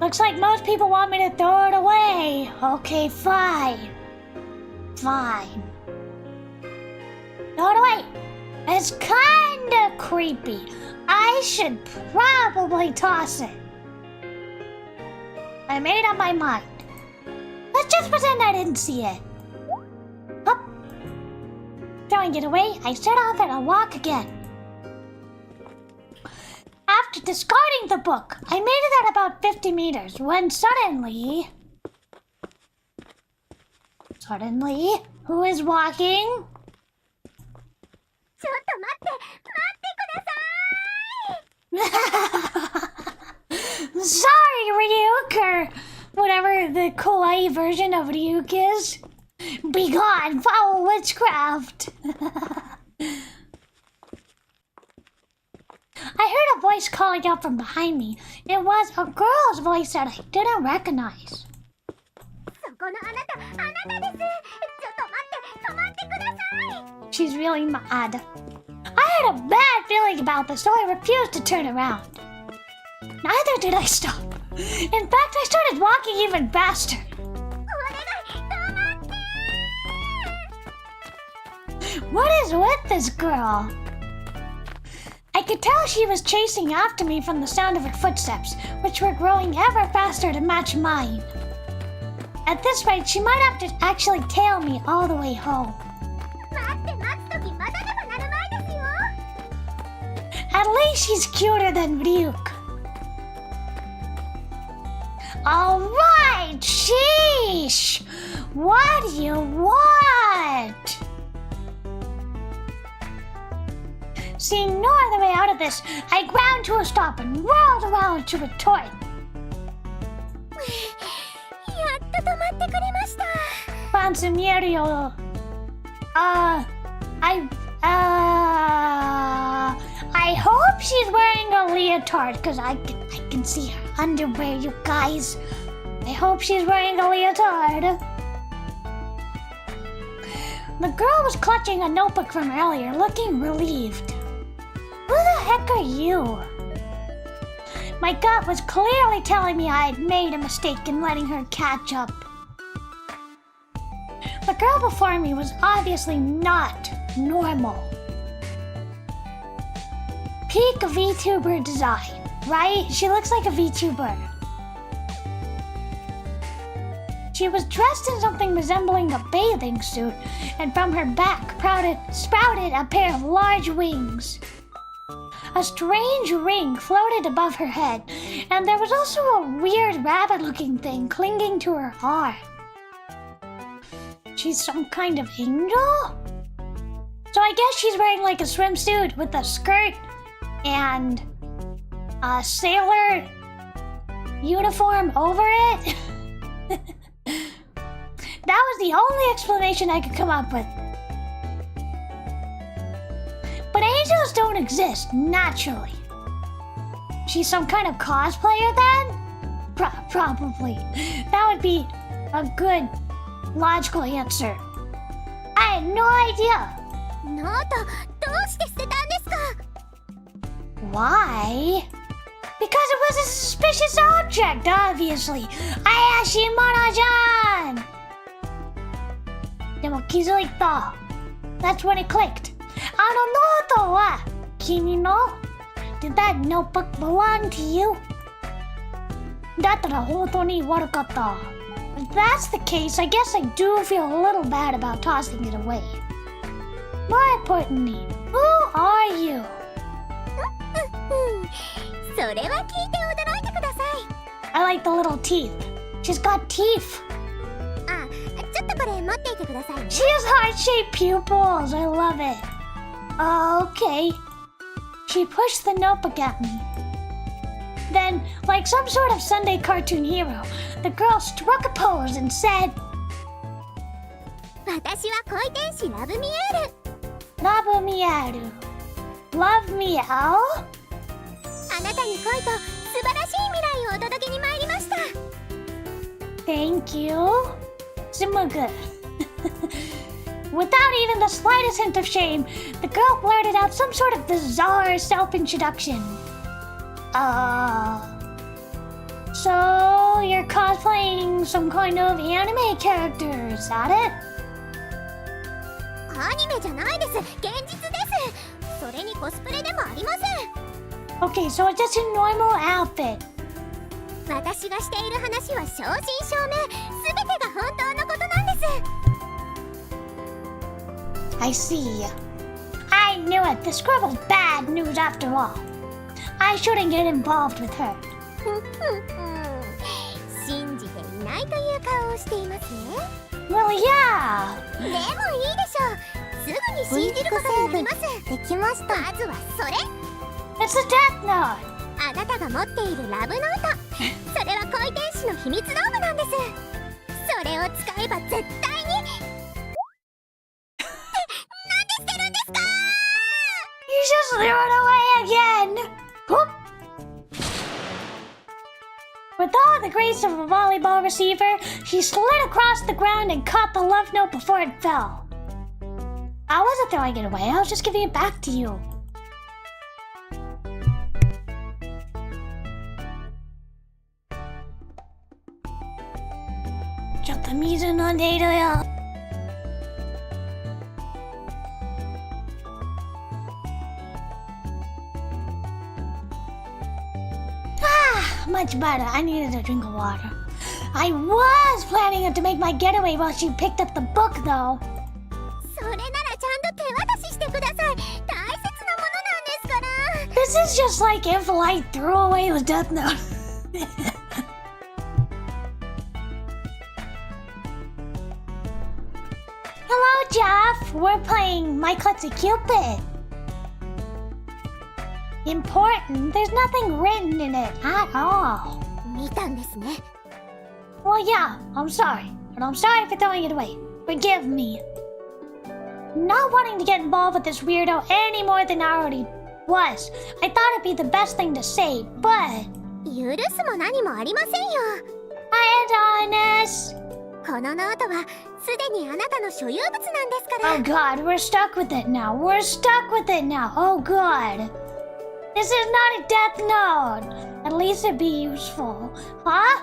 Looks like most people want me to throw it away. Okay, fine. Fine. Throw it away. It's kinda creepy. I should probably toss it. I made up my mind. Let's just pretend I didn't see it. Up. Throwing it away, I set off at a walk again. After discarding the book, I made it at about 50 meters when suddenly, who is walking? ちょっと待ってください Sorry, Ryuk, or whatever the kawaii version of Ryuk is. Be gone, foul witchcraft. I heard a voice calling out from behind me. It was a girl's voice that I didn't recognize. そこのあなたですちょっと待って止まってください She's really mad. I had a bad feeling about this, so I refused to turn around. Neither did I stop. In fact, I started walking even faster. お願い止まって What is with this girl? I could tell she was chasing after me from the sound of her footsteps, which were growing ever faster to match mine. At this rate, she might have to actually tail me all the way home. 待って待つとき待たねばなるまいですよ At least she's cuter than Ryuk. Alright, sheesh! What do you want? Seeing no other way out of this, I ground to a stop and whirled around to retort. やっと止まってくれました Pansumierio. I hope she's wearing a leotard, because I can see her underwear, you guys. I hope she's wearing a leotard. The girl was clutching a notebook from earlier, looking relieved. Who the heck are you? My gut was clearly telling me I had made a mistake in letting her catch up. The girl before me was obviously not normal. Peak Vtuber design, right? She looks like a Vtuber. She was dressed in something resembling a bathing suit, and from her back sprouted a pair of large wings. A strange ring floated above her head, and there was also a weird rabbit-looking thing clinging to her arm. She's some kind of angel? So I guess she's wearing like a swimsuit with a skirt and a sailor uniform over it. That was the only explanation I could come up with. But angels don't exist naturally. She's some kind of cosplayer then? Probably. That would be a good, logical answer. I had no idea. ノートどうして捨てたんですか Why? Because it was a suspicious object, obviously. Ayashimono-chan! でも気づいた. That's when it clicked. あのノートは君の? Did that notebook belong to you? だったら本当に悪かった. If that's the case, I guess I do feel a little bad about tossing it away. More importantly, who are you? それは聞いて驚いてください I like the little teeth. She's got teeth. あ、ちょっとこれ持っていてくださいね She has heart-shaped pupils. I love it. Okay. She pushed the notebook at me. Then, like some sort of Sunday cartoon hero, the girl struck a pose and said, 私は恋天使ラブミエール Love me, Aru. Love me, Al? あなたに恋と素晴らしい未来をお届けに参りました Thank you. Sumugu. Without even the slightest hint of shame, the girl blurted out some sort of bizarre self-introduction. So you're cosplaying some kind of anime character, is that it? アニメじゃないです。現実です。それにコスプレでもありません。Okay, so it's just a normal outfit. 私がしている話は正真正銘、すべてが本当のことなんです。I see. I knew it. This girl was bad news after all. I shouldn't get involved with her. 信じていないという顔をしていますね。Well, yeah. でもいいでしょう。すぐに信じることになります。できました。まずはそれ。It's a death note. あなたが持っているラブノート。それは恋天使の秘密道具なんです。それを使えば絶対に。って何でしてるんですか？ You just threw it away again. Whoop. With all the grace of a volleyball receiver, she slid across the ground and caught the love note before it fell. I wasn't throwing it away, I was just giving it back to you. Just the music on data. Much better. I needed a drink of water. I was planning to make my getaway while she picked up the book, though. それならちゃんと手渡ししてください。大切なものなんですから。This is just like if I threw away the death note. Hello, Jeff. We're playing My Klutzy Cupid. Important? There's nothing written in it at all. 見たんですね。Well, yeah, I'm sorry. But I'm sorry for throwing it away. Forgive me. Not wanting to get involved with this weirdo any more than I already was. I thought it'd be the best thing to say, but... 許すも何もありませんよ。Honest. このノートはすでにあなたの所有物なんですから。Oh God, we're stuck with it now. We're stuck with it now. Oh God. This is not a death note. At least it'd be useful. Huh?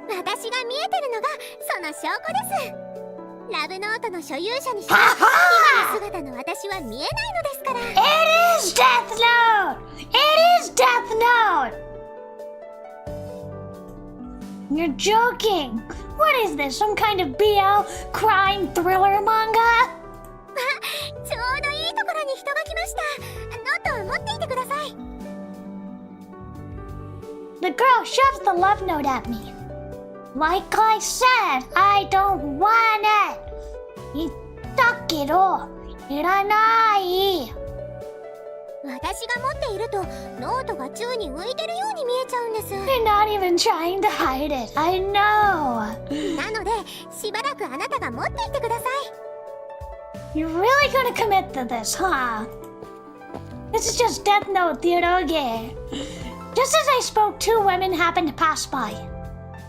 私が見えてるのがその証拠です。ラブノートの所有者にして今の姿の私は見えないのですから。It is death note. It is death note. You're joking. What is this? Some kind of BL crime thriller manga? ちょうどいいところに人が来ました。ノートを持っていてください。The girl shoves the love note at me. Like I said, I don't want it. 言ったけど、いらない。私が持っているとノートが宙に浮いてるように見えちゃうんです。 You're not even trying to hide it. I know. なので、しばらくあなたが持っていてください。You're really gonna commit to this, huh? This is just Death Note theater game. Just as I spoke, two women happened to pass by.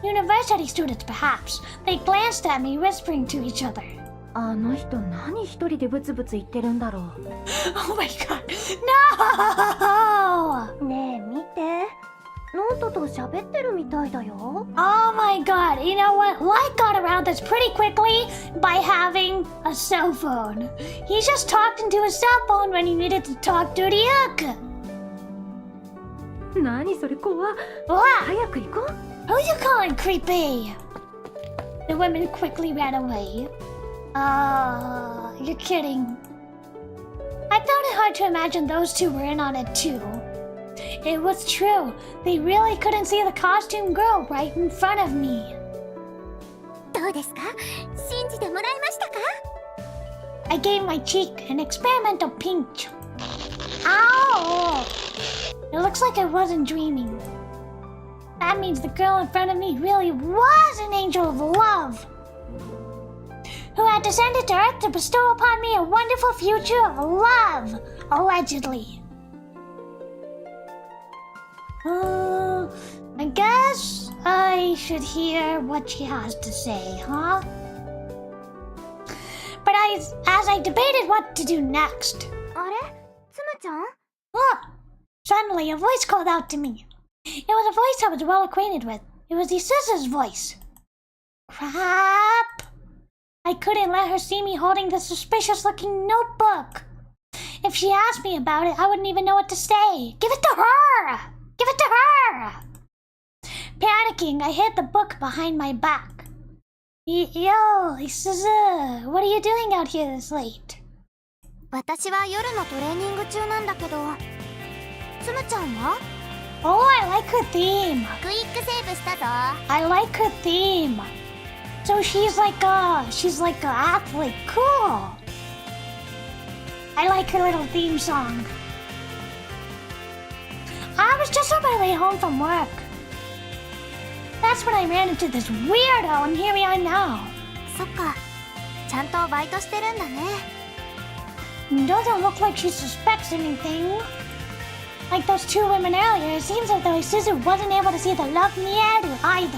University students, perhaps. They glanced at me, whispering to each other. あの人何一人でブツブツ言ってるんだろう。Oh my god. No! ねえ見て。ノートと喋ってるみたいだよ。Oh my god. You know what? Light got around this pretty quickly by having a cell phone. He just talked into his cell phone when he needed to talk to Ryuk. 何それ怖っ。 What? 早く行こう。Who you calling creepy? The women quickly ran away. You're kidding. I found it hard to imagine those two were in on it too. It was true. They really couldn't see the costume girl right in front of me. どうですか？信じてもらえましたか？ I gave my cheek an experimental pinch. Ow! It looks like I wasn't dreaming. That means the girl in front of me really was an angel of love, who had descended to Earth to bestow upon me a wonderful future of love, allegedly. I guess I should hear what she has to say, huh? But as I debated what to do next... あれ？つむちゃん？ Look! Suddenly a voice called out to me. It was a voice I was well acquainted with. It was Isisa's voice. Crap! I couldn't let her see me holding the suspicious-looking notebook. If she asked me about it, I wouldn't even know what to say. Give it to her! Give it to her! Panicking, I hid the book behind my back. Yo, Isisa, what are you doing out here this late? 私は夜のトレーニング中なんだけど、つむちゃんは？ Oh, I like her theme. クイックセーブしたぞ。I like her theme. So she's like an athlete. Cool. I like her little theme song. I was just on my way home from work. That's when I ran into this weirdo, and here we are now. そっか、ちゃんとバイトしてるんだね。Doesn't look like she suspects anything. Like those two women earlier, it seems as though Isuzu wasn't able to see the love Nieru either.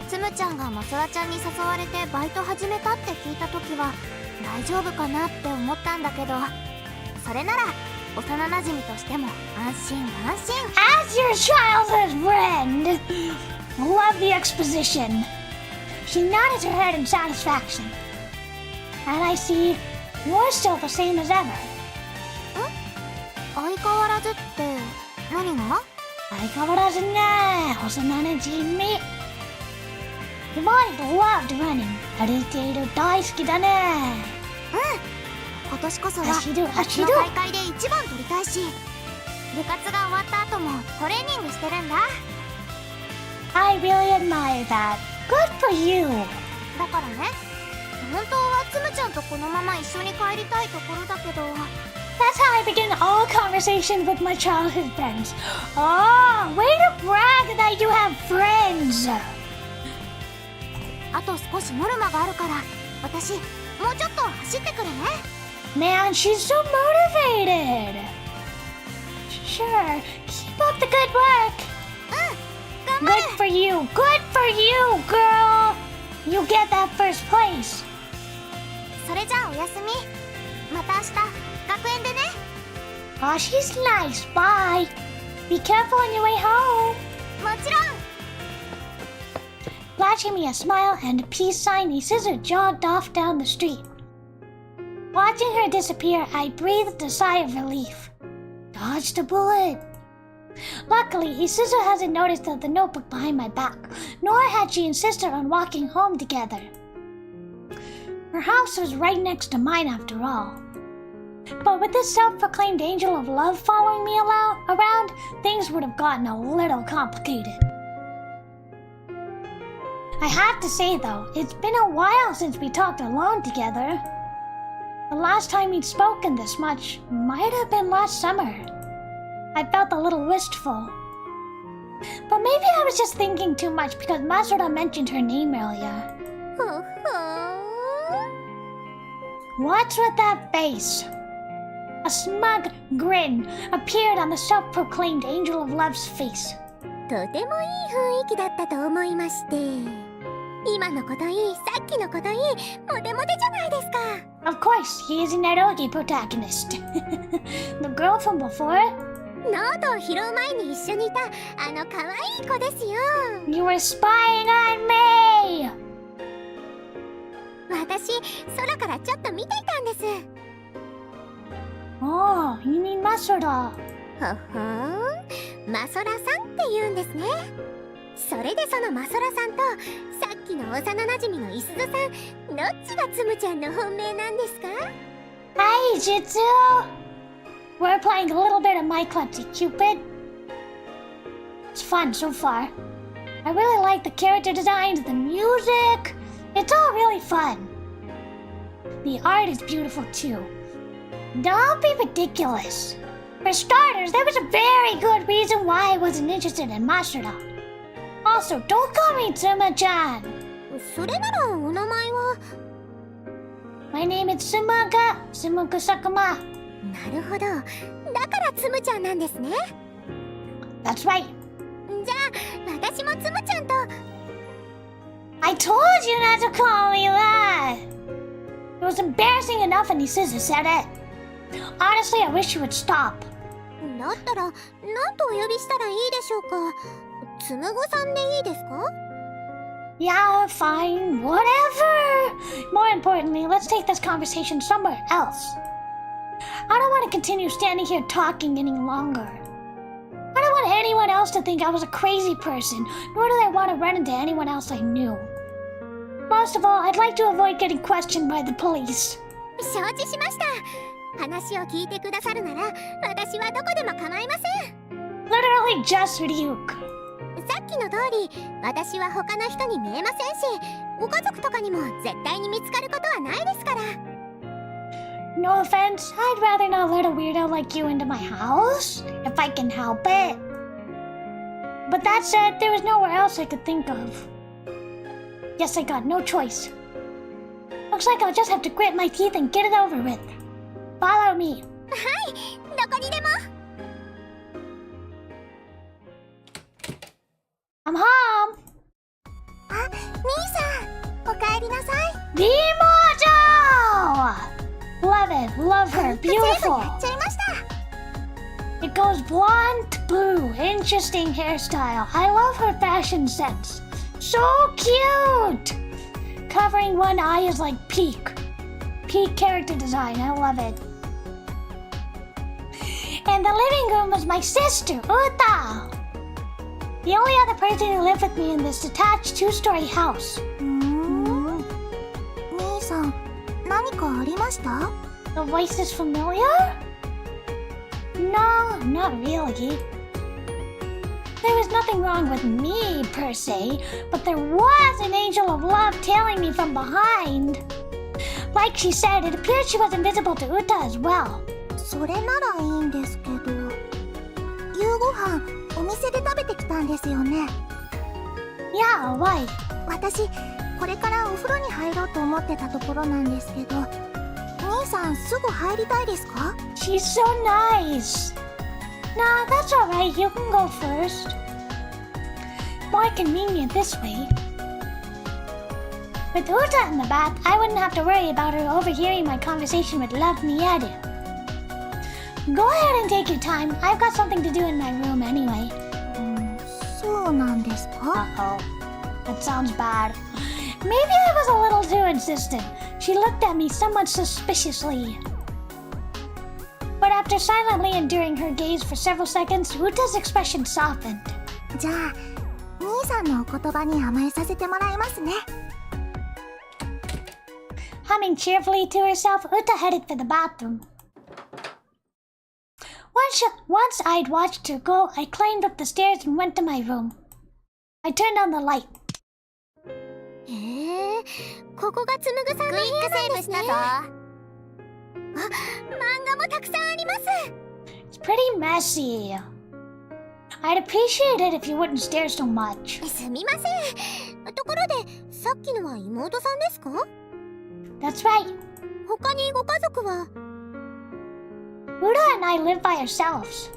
つむちゃんがマソラちゃんに誘われてバイト始めたって聞いた時は大丈夫かなって思ったんだけど、それなら幼なじみとしても安心安心。 As your childhood friend, love the exposition. She nodded her head in satisfaction. And I see you're still the same as ever. 相変わらずって何が？相変わらずね、幼なじみ。You've always loved running. ある程度大好きだね。今年こそは走る夏の大会で一番取りたいし、部活が終わった後もトレーニングしてるんだ。I really admire that. Good for you. だからね、本当はつむちゃんとこのまま一緒に帰りたいところだけど。That's how I begin all conversations with my childhood friends. Oh, way to brag that you have friends. あと少しノルマがあるから、私もうちょっと走ってくるね。Man, she's so motivated. Sure, keep up the good work. 頑張る。 Good for you. Good for you, girl. You get that first place. それじゃあおやすみ。また明日学園でね。Oh, she's nice. Bye. Be careful on your way home. もちろん。Flashing me a smile and a peace sign, Isuzu jogged off down the street. Watching her disappear, I breathed a sigh of relief. Dodged a bullet. Luckily, Isuzu hasn't noticed the notebook behind my back, nor had she insisted on walking home together. Her house was right next to mine after all. But with this self-proclaimed angel of love following me around, things would have gotten a little complicated. I have to say though, it's been a while since we talked alone together. The last time we'd spoken this much might have been last summer. I felt a little wistful. But maybe I was just thinking too much because Masura mentioned her name earlier. What's with that face? A smug grin appeared on the self-proclaimed angel of love's face. とてもいい雰囲気だったと思いまして。今のこといい、さっきのこといい、モテモテじゃないですか。Of course, he is an eroge protagonist. The girl from before? ノートを拾う前に一緒にいたあの可愛い子ですよ。 You were spying on me! 私、空からちょっと見ていたんです。Oh, you mean Masura? ほほーん、マソラさんって言うんですね。それでそのマソラさんとさっきの幼なじみのイスズさん、どっちがつむちゃんの本命なんですか？ Hi, Jitsu! We're playing a little bit of My Klutzy Cupid. It's fun so far. I really like the character designs, the music. It's all really fun. The art is beautiful too. Don't be ridiculous. For starters, there was a very good reason why I wasn't interested in Masura. Also, don't call me Tsuma-chan. それならお名前は？ My name is Sumuka Sakuma. なるほど。だからつむちゃんなんですね。That's right. じゃあ、私もつむちゃんと。I told you not to call me that. It was embarrassing enough and Isuzu said it. Honestly, I wish you would stop. だったら何とお呼びしたらいいでしょうか。つむぐさんでいいですか？ Yeah, fine, whatever. More importantly, let's take this conversation somewhere else. I don't want to continue standing here talking any longer. I don't want anyone else to think I was a crazy person, nor do I want to run into anyone else I knew. Most of all, I'd like to avoid getting questioned by the police. 承知しました。話を聞いてくださるなら、私はどこでも構いません。Literally just Ryuk. さっきの通り、私は他の人に見えませんし、ご家族とかにも絶対に見つかることはないですから。No offense, I'd rather not let a weirdo like you into my house, if I can help it. But that said, there was nowhere else I could think of. Yes, I got no choice. Looks like I'll just have to grit my teeth and get it over with. Follow me. はい、どこにでも。I'm home. あ、兄さん、おかえりなさい。Moto! Love it, love her, 全部や beautiful. っちゃいました。It goes blonde to blue, interesting hairstyle. I love her fashion sense. So cute! Covering one eye is like peak. Peak character design, I love it. And the living room was my sister, Uta. The only other person who lived with me in this detached two-story house. 兄さん、何かありました？ The voice is familiar? No, not really. There was nothing wrong with me, per se, but there was an angel of love tailing me from behind. Like she said, it appeared she was invisible to Uta as well. それならいいんですけど、夕ご飯お店で食べてきたんですよね。Yeah, why? 私、これからお風呂に入ろうと思ってたところなんですけど、兄さんすぐ入りたいですか？ She's so nice. Nah, that's alright, you can go first. More convenient this way. With Uta in the bath, I wouldn't have to worry about her overhearing my conversation with Love Mieru. Go ahead and take your time. I've got something to do in my room anyway. そうなんですか？ Uh-oh. That sounds bad. Maybe I was a little too insistent. She looked at me somewhat suspiciously. But after silently enduring her gaze for several seconds, Uta's expression softened. じゃあ、兄さんのお言葉に甘えさせてもらいますね。Humming cheerfully to herself, Uta headed for the bathroom. Once I'd watched her go, I climbed up the stairs and went to my room. I turned on the light. へえ、ここがつむぐさんの部屋なんですね。あ、漫画もたくさんあります。It's pretty messy. I'd appreciate it if you wouldn't stare so much. すみません。ところで、さっきのは妹さんですか？ That's right. 他にご家族は？ Uta and I live by ourselves.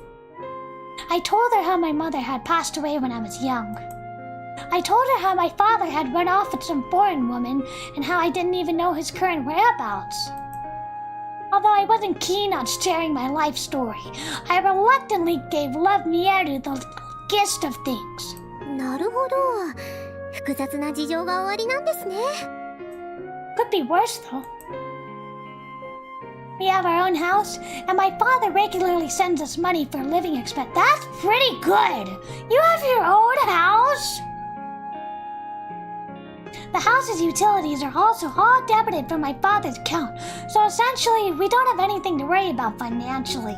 I told her how my mother had passed away when I was young. I told her how my father had run off with some foreign woman and how I didn't even know his current whereabouts. Although I wasn't keen on sharing my life story, I reluctantly gave Love Mieru the gist of things. なるほど。複雑な事情がおありなんですね。Could be worse though. We have our own house, and my father regularly sends us money for living expense. That's pretty good! You have your own house? The house's utilities are also all debited from my father's account, so essentially we don't have anything to worry about financially.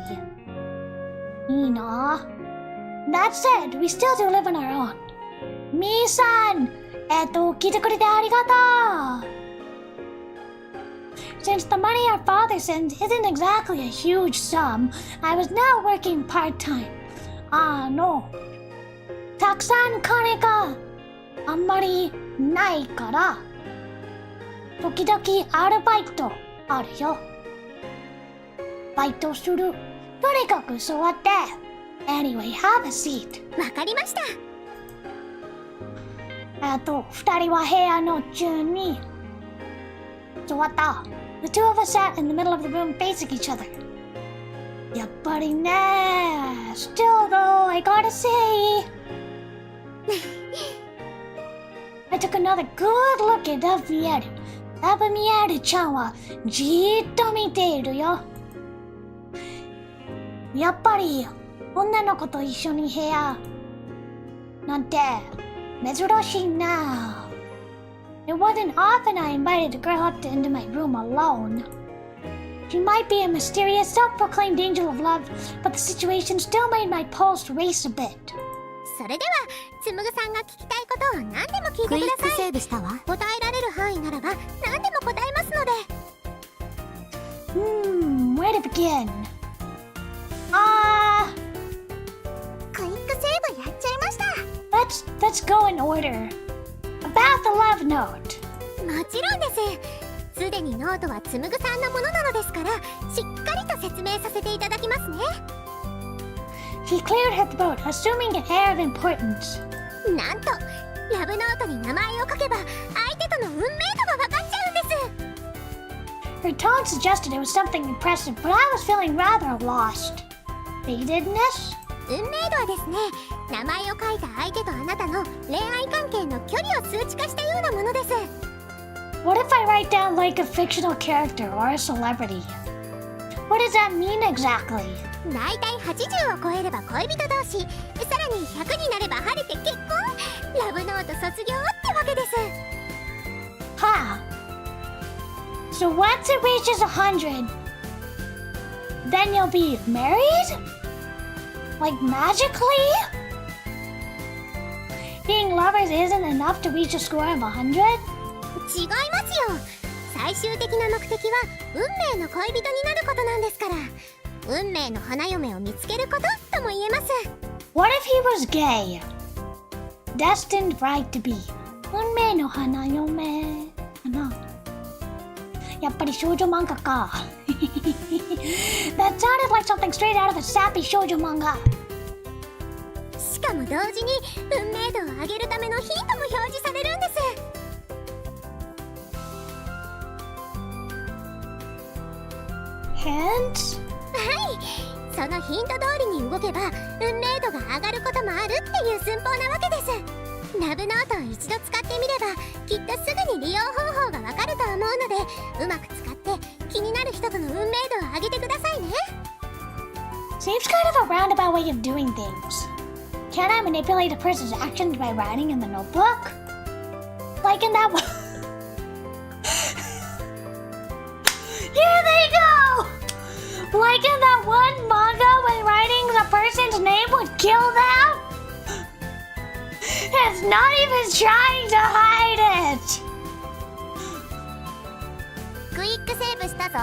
Ina. That said, we still do live on our own. Mi-san! 聞いてくれてありがとう! Since the money our father sends isn't exactly a huge sum, I was now working part-time. たくさん金があんまりないから、時々アルバイトあるよ。バイトする。とにかく座って。Anyway, have a seat. わかりました。あと、二人は部屋の中に座った。The two of us sat in the middle of the room facing each other. やっぱりね。Still though, I gotta say, I took another good look atラブミヤル。ラブミヤルちゃんはじーっと見ているよ。やっぱり女の子と一緒に部屋なんて珍しいな。It wasn't often I invited a girl up into my room alone. She might be a mysterious, self-proclaimed angel of love, but the situation still made my pulse race a bit. それではつむぐさんが聞きたいことを何でも聞いてください。クイックセーブしたわ。答えられる範囲ならば何でも答えますので。Where to begin? クイックセーブやっちゃいました。Let's go in order. About the love note. もちろんです。すでにノートはつむぐさんのものなのですから、しっかりと説明させていただきますね。She cleared her throat, assuming an air of importance. なんとラブノートに名前を書けば相手との運命度が分かっちゃうんです。 Her tone suggested it was something impressive, but I was feeling rather lost. Relatedness? 運命度はですね、名前を書いた相手とあなたの恋愛関係の距離を数値化したようなものです。 What if I write down like a fictional character or a celebrity? What does that mean exactly? だいたい80を超えれば恋人同士、さらに100になれば晴れて結婚、ラブノート卒業ってわけです。 Huh. So once it reaches 100, then you'll be married? Like magically? Being lovers isn't enough to reach a score of 100? 違いますよ。最終的な目的は運命の恋人になることなんですから、運命の花嫁を見つけることとも言えます。 What if he was gay? Destined bride to be. 運命の花嫁かな。やっぱり少女漫画か。That sounded like something straight out of a sappy 少女漫画。しかも同時に運命度を上げるためのヒントも表示されるんです。Hints? はい、そのヒント通りに動けば運命度が上がることもあるっていう寸法なわけです。ラブノートを一度使ってみればきっとすぐに利用方法がわかると思うので、うまく使って気になる人との運命度を上げてくださいね。 Seems kind of a roundabout way of doing things. Can I manipulate a person's actions by writing in the notebook? Like in that one. Here they go! Like in that one manga when writing the person's name would kill them? It's not even trying to hide it! クイックセーブしたぞ。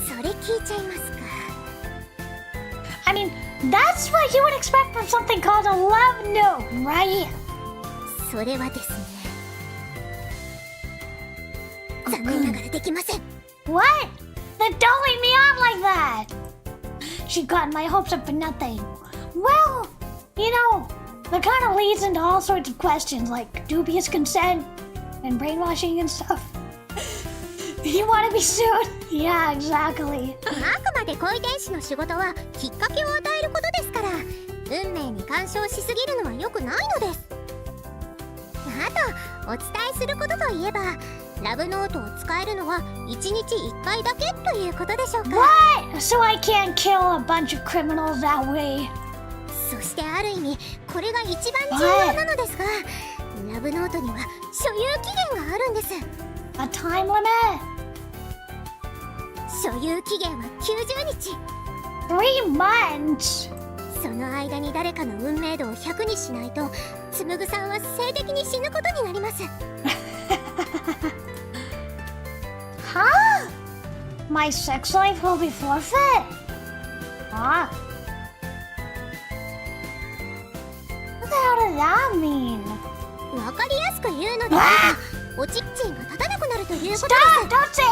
それ聞いちゃいますか。 I mean, that's what you would expect from something called a love note, right? それはですね、残念ながらできません。 What? Then don't leave me on like that! She got my hopes up for nothing. Well, you know, that kind of leads into all sorts of questions like dubious consent and brainwashing and stuff. You want to be sued? Yeah, exactly. あくまで恋天使の仕事はきっかけを与えることですから、運命に干渉しすぎるのは良くないのです。あとお伝えすることといえば、ラブノートを使えるのは1日1回だけということでしょうか。 What? So I can't kill a bunch of criminals that way? そしてある意味これが一番重要なのですが、ラブノートには所有期限があるんです。 A time limit? 所有期限は90日。 3 months? その間に誰かの運命度を100にしないと、つむぐさんは性的に死ぬことになります。Huh? My sex life will be forfeit? Huh? What the hell does that mean? わかりやすく言うのであれば、おちっちんが立たなくなるということです。 Stop! Don't say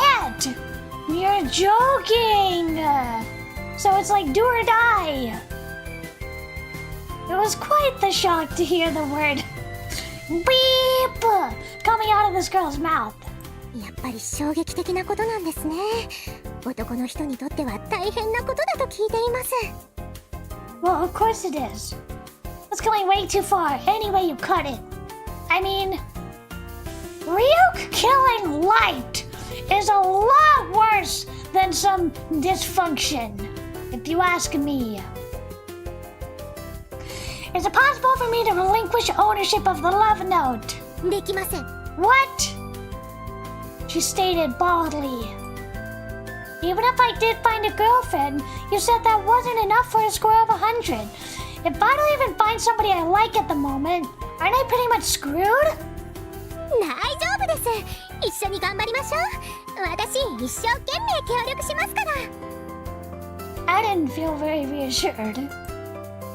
it! You're joking! So it's like do or die. It was quite the shock to hear the word beep coming out of this girl's mouth. やっぱり衝撃的なことなんですね。男の人にとっては大変なことだと聞いています。 Well, of course it is. It's going way too far, any way you cut it. I mean, Ryuk killing Light is a lot worse than some dysfunction, if you ask me. Is it possible for me to relinquish ownership of the love note? できません。 What? She stated baldly. Even if I did find a girlfriend, you said that wasn't enough for a score of 100. If I don't even find somebody I like at the moment, aren't I pretty much screwed? 大丈夫です。一緒に頑張りましょう。私一生懸命協力しますから。 I didn't feel very reassured.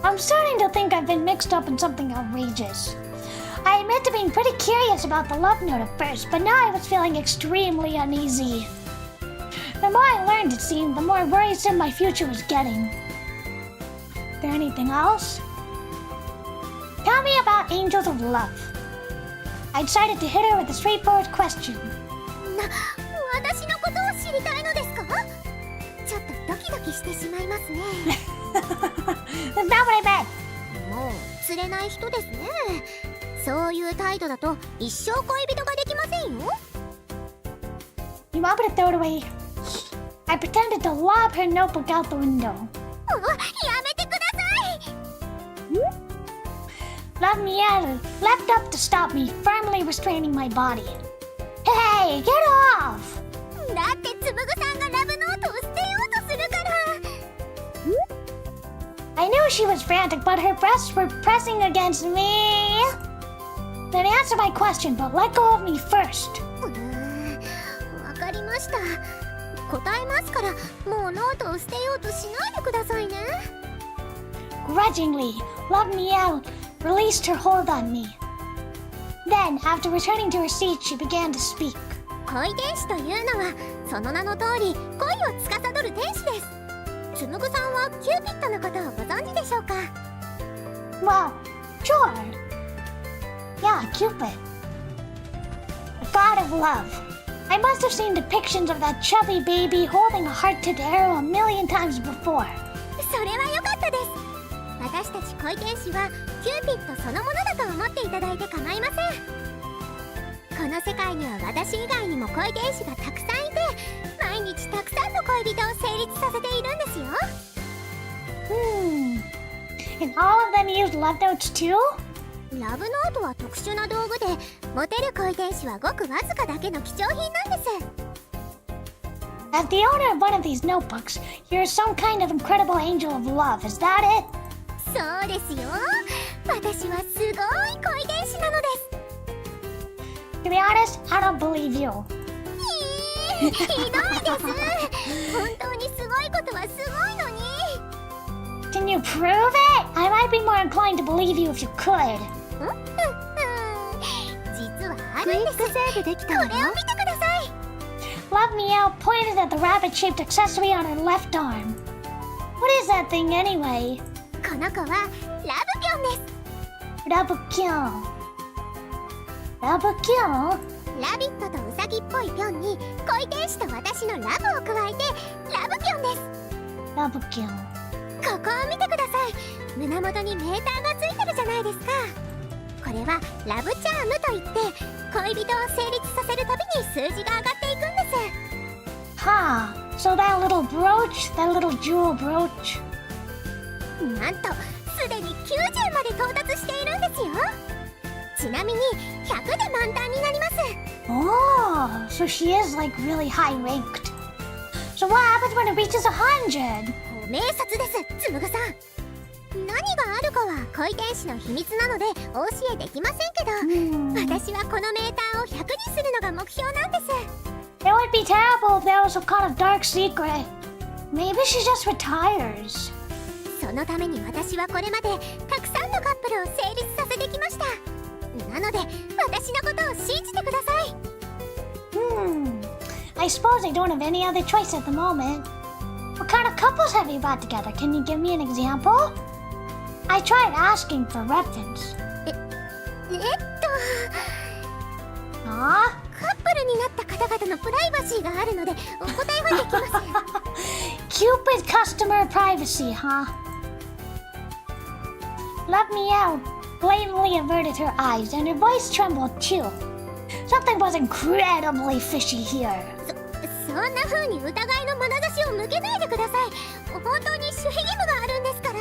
I'm starting to think I've been mixed up in something outrageous. I admit to being pretty curious about the love note at first, but now I was feeling extremely uneasy. The more I learned, it seemed, the more worrisome my future was getting. There anything else? Tell me about Angels of Love. I decided to hit her with a straightforward question. 私のことを知りたいのですか？ちょっとドキドキしてしまいますね。That's not what I meant. もう釣れない人ですね。そういう態度だと一生恋人ができませんよ。 You want me to throw it away? I pretended to lob her notebook out the window. やめてください。Lamiel leapt up to stop me, firmly restraining my body. Hey, get off! だってつむぐさんがラブノートを捨てようとするから。 I knew she was frantic, but her breasts were pressing against me. Then answer my question, but let go of me first. わかりました。答えますから、もうノートを捨てようとしないでくださいね。 Grudgingly, Lamiel released her hold on me. Then, after returning to her seat, she began to speak. 恋天使というのは、その名の通り、恋を司る天使です。つむぐさんはキューピッドのことをご存知でしょうか？ Well, sure. Yeah, Cupid. The god of love. I must have seen depictions of that chubby baby holding a heart to the arrow a million times before. それは良かったです。私たち恋天使はキューピッドそのものだと思っていただいて構いません。この世界には私以外にも恋天使がたくさんいて、毎日たくさんの恋人を成立させているんですよ。And all of them use love notes too? ラブノートは特殊な道具で、モテる恋天使はごくわずかだけの貴重品なんです。 As the owner of one of these notebooks, you're some kind of incredible angel of love, is that it? そうですよ。私はすごい恋天使なのです。 To be honest, I don't believe you. ひどいです。本当にすごいことはすごいのに。 Can you prove it? I might be more inclined to believe you if you could. 実はあるんです。これを見てください。 Lamiel pointed at the rabbit-shaped accessory on her left arm. What is that thing anyway? この子はラブピョンです。 Rabukion. Rabukion? ラビットとウサギっぽいピョンに恋天使と私のラブを加えてラブピョンです。 Rabukion. ここを見てください。胸元にメーターがついてるじゃないですか。これはラブチャームといって恋人を成立させるたびに数字が上がっていくんです。 Ha, so that little brooch, that little jewel brooch. なんとすでに90まで到達しているんですよ。ちなみに100で満タンになります。 Oh, so she is like really high ranked. So what happens when it reaches 100? ご明察です、つむぐさん。何があるかは恋天使の秘密なのでお教えできませんけど、私はこのメーターを100にするのが目標なんです。 It would be terrible if there was some kind of dark secret. Maybe she just retires. そのために私はこれまでたくさんのカップルを成立させてきました。なので私のことを信じてください。 I suppose I don't have any other choice at the moment. What kind of couples have you brought together? Can you give me an example? I tried asking for reference. カップルになった方々のプライバシーがあるのでお答えはできません。Cupid customer privacy, huh? Let me out. Blatantly averted her eyes, and her voice trembled too. Something was incredibly fishy here. そんな風に疑いの眼差しを向けないでください。本当に守秘義務があるんですから。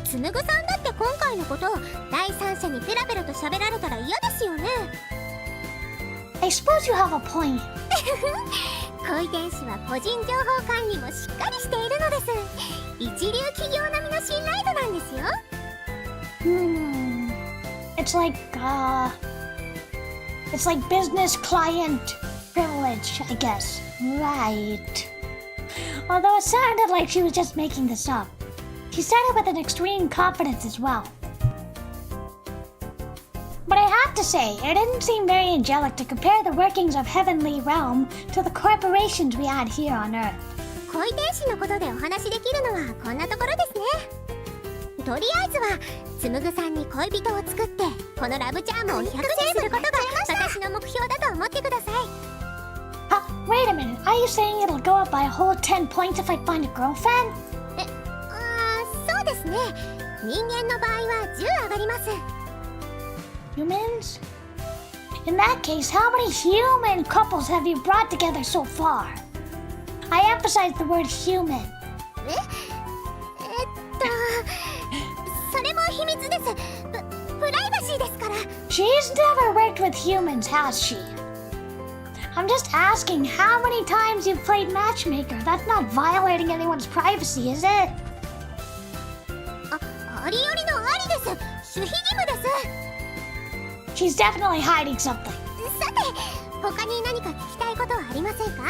つむぐさんだって今回のことを第三者にペラペラと喋られたら嫌ですよね。I suppose you have a point. 恋天使は個人情報管理もしっかりしているのです。一流企業並みの信頼度なんですよ。It's like business client privilege, I guess. Right. Although it sounded like she was just making this up. She said it with an extreme confidence as well. But I have to say, it didn't seem very angelic to compare the workings of Heavenly Realm to the corporations we had here on Earth. 恋天使のことでお話しできるのはこんなところですね。とりあえずはつむぐさんに恋人を作ってこのラブチャームを100にすることが私の目標だと思ってください。Wait a minute, are you saying it'll go up by a whole 10 points if I find a girlfriend? そうですね。人間の場合は10上がります。Humans? In that case, how many human couples have you brought together so far? I emphasize the word human. それも秘密です。プライバシーですから。She's never worked with humans, has she? I'm just asking how many times you've played matchmaker. That's not violating anyone's privacy, is it? ありよりのありです。守秘義務です。She's definitely hiding something. さて、他に何か聞きたいことはありませんか？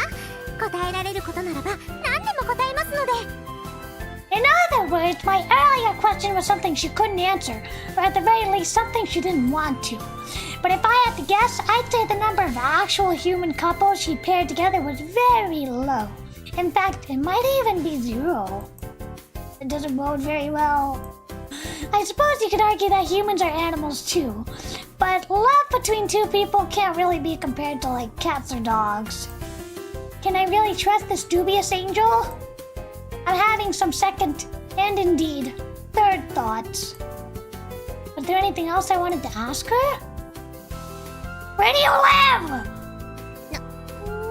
答えられることならば何でも答えますので。In other words, my earlier question was something she couldn't answer, or at the very least something she didn't want to. But if I had to guess, I'd say the number of actual human couples she paired together was very low. In fact, it might even be 0. It doesn't bode very well. I suppose you could argue that humans are animals too, but love between two people can't really be compared to like cats or dogs. Can I really trust this dubious angel? I'm having some second, and indeed, third thoughts. Was there anything else I wanted to ask her? Where do you live?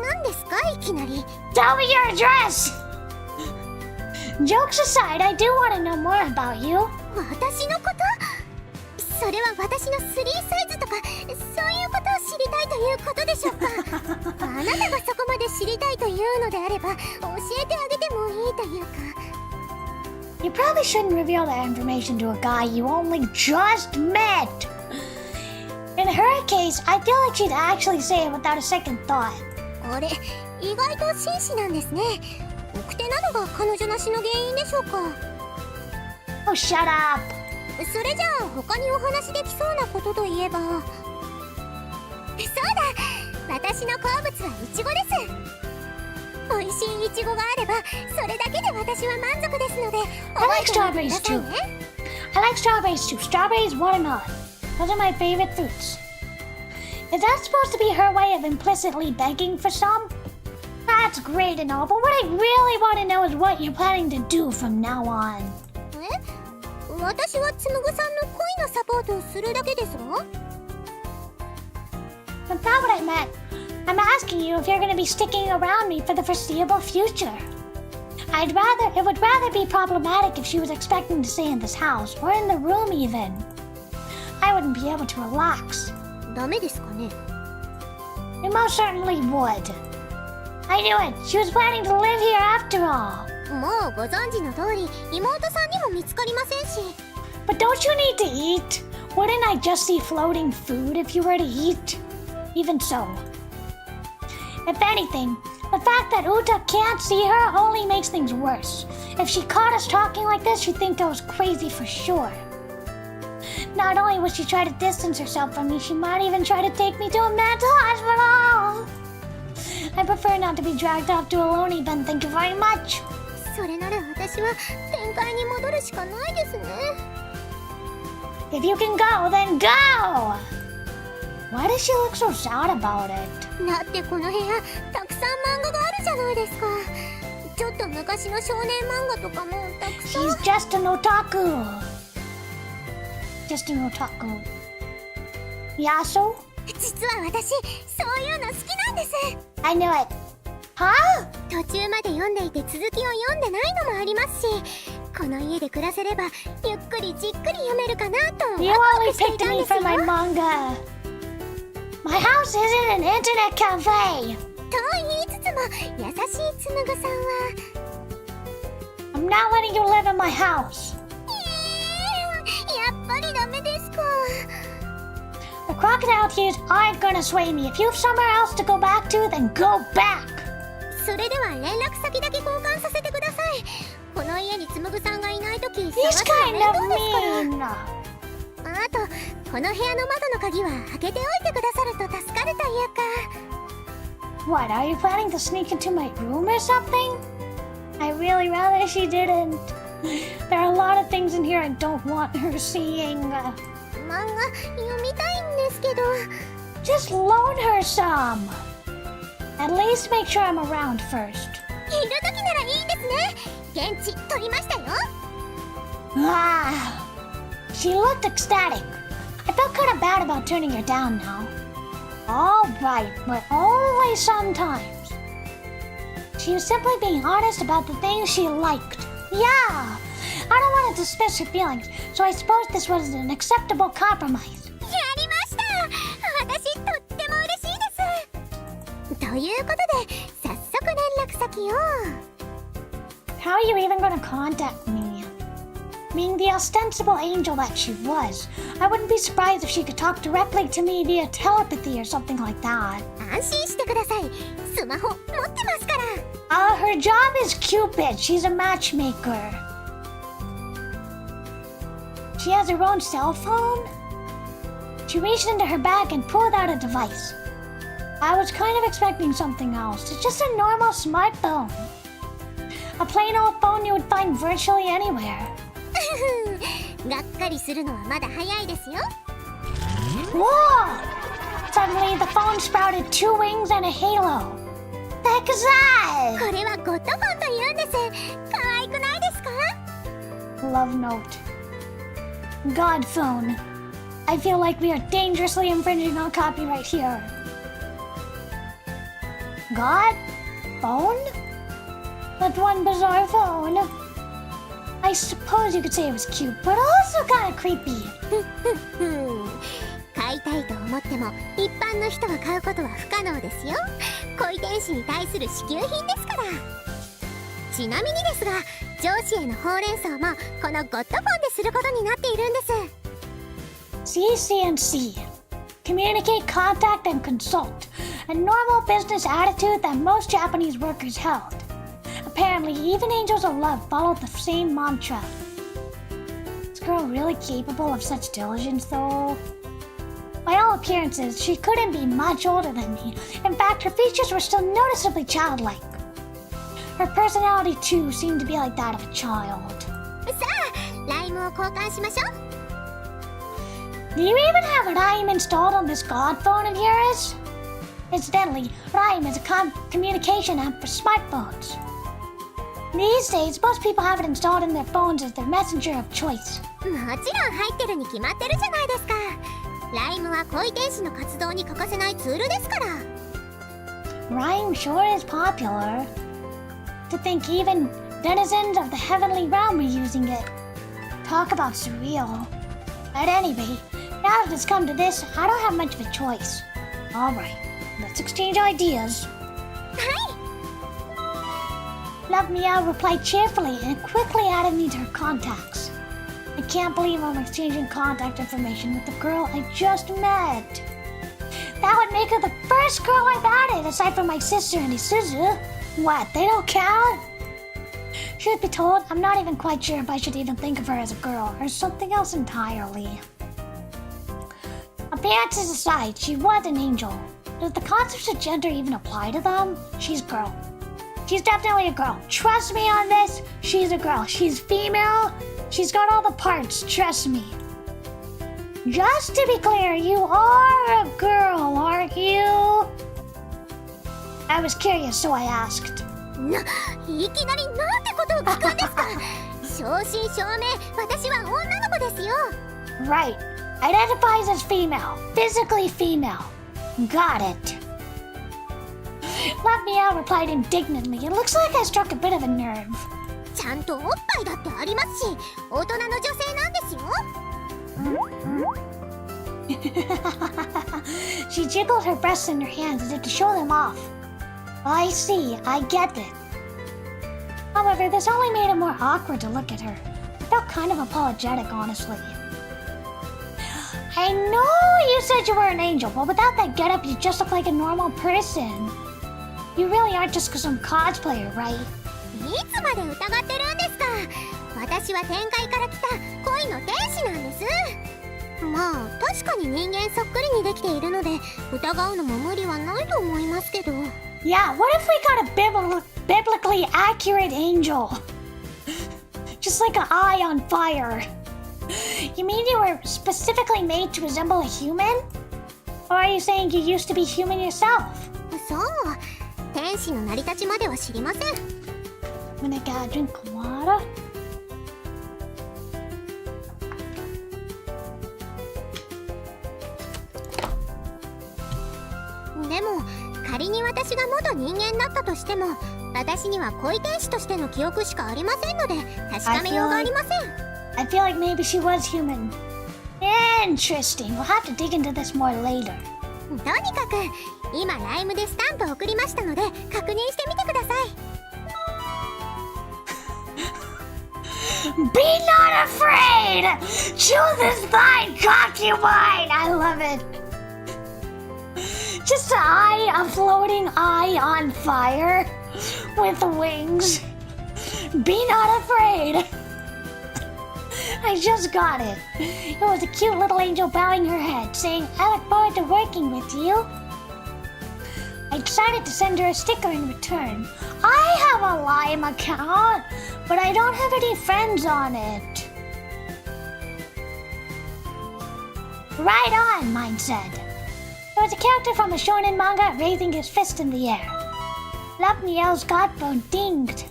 何ですかいきなり。Tell me your address! Jokes aside, I do want to know more about you. 私のこと？それは私のスリーサイズとかそういうことを知りたいということでしょうか？あなたがそこまで知りたいというのであれば教えてあげてもいいというか。You probably shouldn't reveal that information to a guy you only just met. In her case, I feel like she'd actually say it without a second thought. あれ、意外と紳士なんですね。奥手なのが彼女なしの原因でしょうか。Oh, shut up! それじゃあ他にお話できそうなことといえば。そうだ、私の好物はイチゴです。美味しいイチゴがあればそれだけで私は満足ですので I like strawberries too. I like strawberries too. Strawberries, watermelon. Those are my favorite fruits. Is that supposed to be her way of implicitly begging for some? That's great and all, but what I really want to know is what you're planning to do from now on. 私はつむぐさんの恋のサポートをするだけですが？ That's not what I meant. I'm asking you if you're going to be sticking around me for the foreseeable future. It would rather be problematic if she was expecting to stay in this house, or in the room even. I wouldn't be able to relax. ダメですかね？ It most certainly would. I knew it. She was planning to live here after all. もうご存知の通り妹さんにも見つかりませんし。 But don't you need to eat? Wouldn't I just see floating food if you were to eat? Even so. If anything, the fact that Uta can't see her only makes things worse. If she caught us talking like this, she'd think I was crazy for sure. Not only would she try to distance herself from me, she might even try to take me to a mental hospital. I prefer not to be dragged off to a lonely bin, thank you very much. それなら私は展開に戻るしかないですね。 If you can go, then go! What does she look so sad about it? だってこの部屋たくさん漫画があるじゃないですか。ちょっと昔の少年漫画とかもたくさん。 She's just an otaku. Just an otaku. Yeah, so? 実は私そういうの好きなんです。 I knew it. Huh? 途中まで読んでいて続きを読んでないのもありますし、この家で暮らせればゆっくりじっくり読めるかなと You ワクワ only クしてい picked たん me ですよ。 for my manga. My house isn't an internet cafe. と言いつつも優しいつむぐさんは I'm not letting you live in my house. やっぱりダメですか。 The crocodile tears aren't gonna sway me. If you have somewhere else to go back to, then go back. それでは連絡先だけ交換させてください。この家につむぐさんがいないとき探 He's すの kind 面 of 倒ですから。 mean. あとこの部屋の窓の鍵は開けておいてくださると助かるというか。 What, are you planning to sneak into my room or something? I really rather she didn't. There are a lot of things in here I don't want her seeing. 漫画読みたいんですけど。 Just loan her some. At least make sure I'm around first. いるときならいいんですね。現地取りましたよ。 Ah, she looked ecstatic. I felt kind of bad about turning her down now. All right, but only sometimes. She was simply being honest about the things she liked. Yeah, I don't want to dismiss her feelings, so I suppose this was an acceptable compromise. やりました。私とっても嬉しいです。ということで早速連絡先を。 How are you even going to contact me? Being the ostensible angel that she was, I wouldn't be surprised if she could talk directly to me via telepathy or something like that. 安心してください。スマホ持ってますから。 Her job is Cupid. She's a matchmaker. She has her own cell phone? She reached into her bag and pulled out a device. I was kind of expecting something else. It's just a normal smartphone. A plain old phone you would find virtually anywhere. がっかりするのはまだ早いですよ。 Whoa! Suddenly the phone sprouted 2 wings and a halo. The heck is that? これはゴッドフォンと言うんです。可愛くないですか？ Love note. God phone. I feel like we are dangerously infringing on copyright here. God phone? That's one bizarre phone. I suppose you could say it was cute, but also kind of creepy. 買いたいと思っても一般の人が買うことは不可能ですよ。恋天使に対する支給品ですから。ちなみにですが上司へのほうれん草もこのゴッドフォンですることになっているんです。 CCNC. Communicate, contact, and consult. A normal business attitude that most Japanese workers held. Apparently, even angels of love followed the same mantra. Is this girl really capable of such diligence, though? By all appearances, she couldn't be much older than me. In fact, her features were still noticeably childlike. Her personality, too, seemed to be like that of a child. さあ、ライムを交換しましょう。 Do you even have Rhyme installed on this god phone of yours? Incidentally, Rhyme is a communication app for smartphones. These days, most people have it installed in their phones as their messenger of choice. もちろん入ってるに決まってるじゃないですか。ライムは恋天使の活動に欠かせないツールですから。 Rhyme sure is popular. To think even denizens of the heavenly realm are using it. Talk about surreal. At any rate, now that it's come to this, I don't have much of a choice. Alright, let's exchange ideas. はい。 Love Meow replied cheerfully and quickly added me to her contacts. I can't believe I'm exchanging contact information with the girl I just met. That would make her the first girl I've added, aside from my sister and Isuzu. What, they don't count? Truth be told, I'm not even quite sure if I should even think of her as a girl or something else entirely. Appearances aside, she was an angel. Does the concepts of gender even apply to them? She's a girl. She's definitely a girl. Trust me on this. She's a girl. She's female. She's got all the parts. Trust me. Just to be clear, you are a girl, I was curious, so I asked. いきなりなんてことを聞くんですか。正真正銘、私は女の子ですよ。 Right. Identifies as female. Physically female. Got it. Let me out replied indignantly. It looks like I struck a bit of a nerve. ちゃんとおっぱいだってありますし、大人の女性なんですよ。She jiggled her breasts in her hands as if to show them off. I see, I get it. However, this only made it more awkward to look at her. I felt kind of apologetic, honestly. I know you said you were an angel, but without that getup, you just look like a normal person. You really aren't just some cosplayer, right? いつまで疑ってるんですか。私は天界から来た恋の天使なんです。まあ確かに人間そっくりにできているので疑うのも無理はないと思いますけど。Yeah, what if we got a biblically accurate angel? Just like an eye on fire. You mean you were specifically made to resemble a human? Or are you saying you used to be human yourself? そう、天使の成り立ちまでは知りません。I'm gonna get a drink of water. でも仮に私が元人間だったとしても私には恋天使としての記憶しかありませんので確かめようがありません。I feel like maybe she was human. Interesting. We'll have to dig into this more later. とにかく今ライムでスタンプを送りましたので確認してみてください。Be not afraid! Choose this thine concubine! I love it. Just an eye, a floating eye on fire with wings. Be not afraid. I just got it. It was a cute little angel bowing her head, saying, I look forward to working with you. I decided to send her a sticker in return. I have a Lime account, but I don't have any friends on it. Right on, mine said. There was a character from a shonen manga raising his fist in the air. Lapniel's godbone dinged.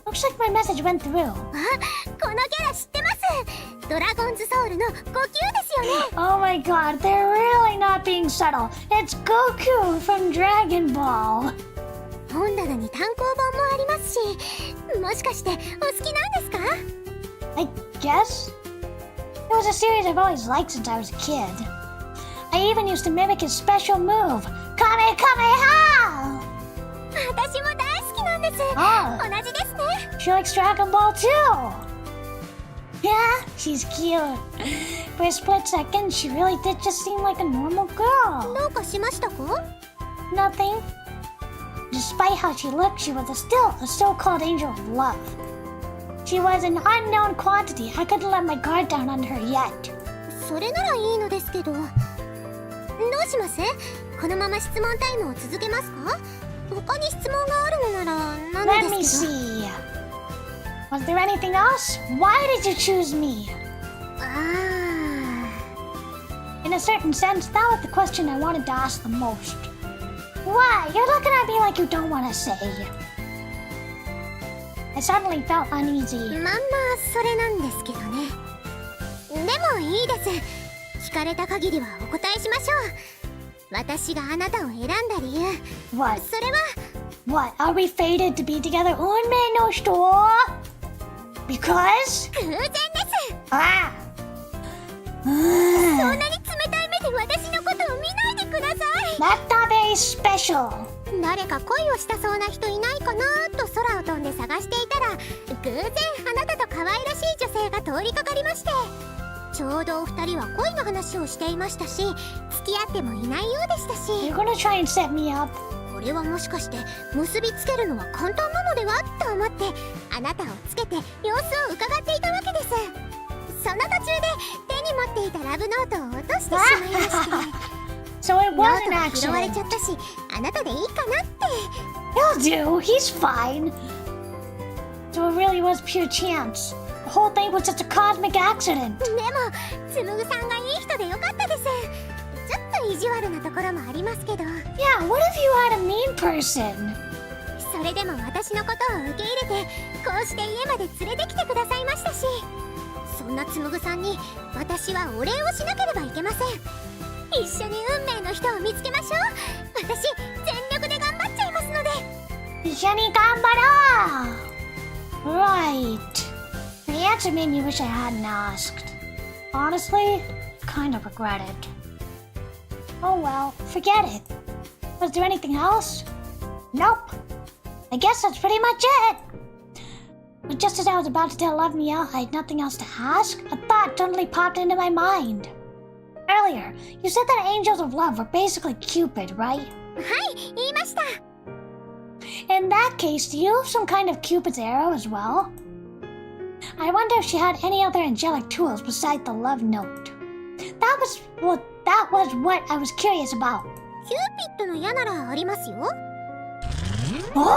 Looks like my message went through. あ、このキャラ知ってます。ドラゴンズソウルの5級ですよね。Oh my god, they're really not being subtle. It's Goku from Dragon Ball. 本棚に単行本もありますし、もしかしてお好きなんですか？ I guess. It was a series I've always liked since I was a kid. I even used to mimic his special move, Kamehameha! 私も大好きなんです。Oh. 同じですね。She likes Dragon Ball too. Yeah, she's cute. For a split second, she really did just seem like a normal girl. どうかしましたか？ Nothing. Despite how she looked, she was still a so-called angel of love. She was an unknown quantity. I couldn't let my guard down on her yet. それならいいのですけど。どうします？このまま質問タイムを続けますか？他に質問があるのなら何 Let で me すけど。 see. Was there anything else? Why did you choose me? あ In a certain sense, that was the question I wanted to ask the most. Why? You're looking at me like you don't want to say. I suddenly felt uneasy. まんまそれなんですけどね。でもいいです。聞かれた限りはお答えしましょう。私があなたを選んだ理由。 What? それは What? Are we fated to be together? Unme no shito? Because? 偶然です。 Ah. そんなに冷たい目で私のことを見ないでください。 That's not very special. 誰か恋をしたそうな人いないかなと空を飛んで探していたら偶然あなたと可愛らしい女性が通りかかりまして、ちょうどお二人は恋の話をしていましたし付き合ってもいないようでしたし、 You're gonna try and set me up. これはもしかして結びつけるのは簡単なのではと思ってあなたをつけて様子を伺っていたわけです。その途中で手に持っていたラブノートを落としてしまいまして So it ノ was ー an トが拾われちゃ accident. ったしあなたでいいかなって。 He'll do. He's fine. So it really was pure chance. The whole thing was just a cosmic accident. でもつむぐさんがいい人でよかったです。ちょっと意地悪なところもありますけど、 Yeah, what if you had a mean person? それでも私のことを受け入れてこうして家まで連れてきてくださいましたし、そんなつむぐさんに私はお礼をしなければいけません。一緒に運命の人を見つけましょう。私全力で頑張っちゃいますので。一緒に頑張ろう! Right. The answer made me wish I hadn't asked. Honestly, kind of regret it. Oh well, forget it. Was there anything else? Nope. I guess that's pretty much it. But just as I was about to tell Love Me Out I had nothing else to ask, a thought suddenly popped into my mind. Earlier, you said that angels of love were basically Cupid, right? はい、言いました。 In that case, do you have some kind of Cupid's arrow as well? I wonder if she had any other angelic tools besides the love note. That was what I was curious about. キューピッドの矢ならありますよ。 Oh!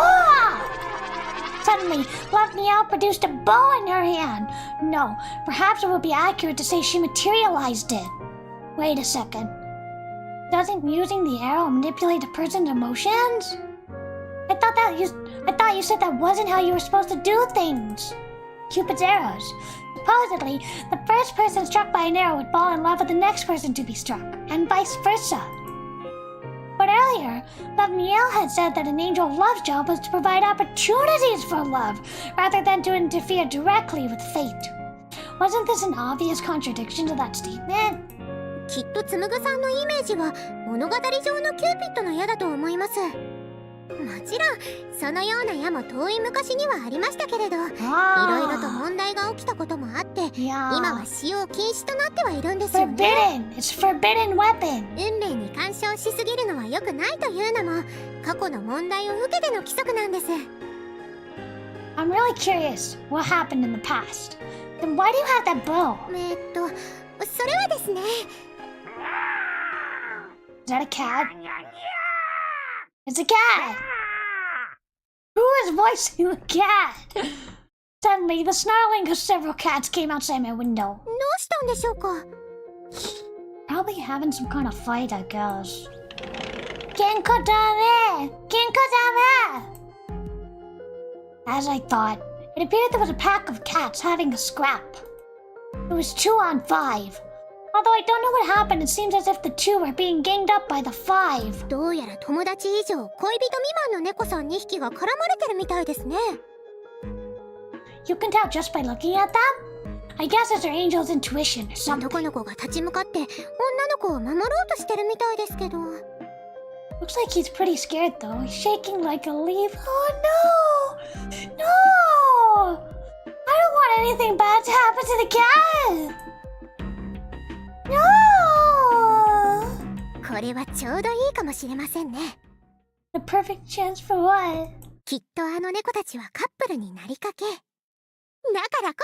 Suddenly, Love Me Out produced a bow in her hand. No, perhaps it would be accurate to say she materialized it. Wait a second. Doesn't using the arrow manipulate a person's emotions? I thought you said that wasn't how you were supposed to do things. Cupid's arrows. Supposedly, the first person struck by an arrow would fall in love with the next person to be struck, and vice versa. But earlier, Love Me Out had said that an angel of love's job was to provide opportunities for love, rather than to interfere directly with fate. Wasn't this an obvious contradiction to that statement? きっとつむぐさんのイメージは物語上のキューピッドの矢だと思います。もちろんそのような矢も遠い昔にはありましたけれど、いろいろと問題が起きたこともあって、今は使用禁止となってはいるんですよね。 Forbidden! It's forbidden weapon! 運命に干渉しすぎるのは良くないというのも過去の問題を受けての規則なんです。 I'm really curious what happened in the past. Then why do you have that bow? それはですね。 Is that a cat? It's a cat! Who is voicing the cat? Suddenly, the snarling of several cats came outside my window. どうしたんでしょうか。 Probably having some kind of fight, I guess. Kinkotame! Kinkotame! As I thought, it appeared there was a pack of cats having a scrap. It was 2 on 5. Although I don't know what happened, it seems as if the 2 were being ganged up by the 5. どうやら友達以上恋人未満の猫さん2匹が絡まれてるみたいですね。 You can tell just by looking at them? I guess it's her angel's intuition or something. 男の子が立ち向かって女の子を守ろうとしてるみたいですけど。 Looks like he's pretty scared though. He's shaking like a leaf. Oh no! No! I don't want anything bad to happen to the cat! No! これはちょうどいいかもしれませんね。 The perfect chance for what? きっとあの猫たちはカップルになりかけ。だからこ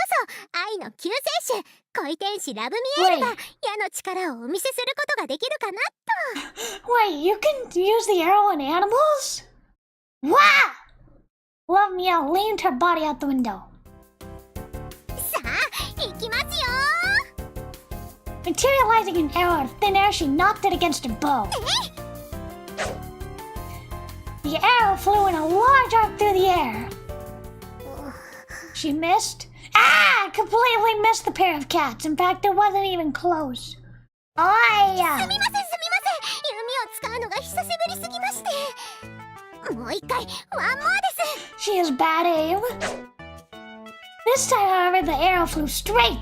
そ愛の救世主恋天使ラブミエールが矢の力をお見せすることができるかなと。 Wait, you can use the arrow on animals? Wow! Love Me Out leaned her body out the window. さあ、行きますよ。 Materializing an arrow out of thin air, she knocked it against her bow. The arrow flew in a large arc through the air. She missed. Ah! Completely missed the pair of cats. In fact, it wasn't even close. すみません、すみません。弓を使うのが久しぶりすぎまして。もう一回、ワンモアです。 She has bad aim. This time, however, the arrow flew straight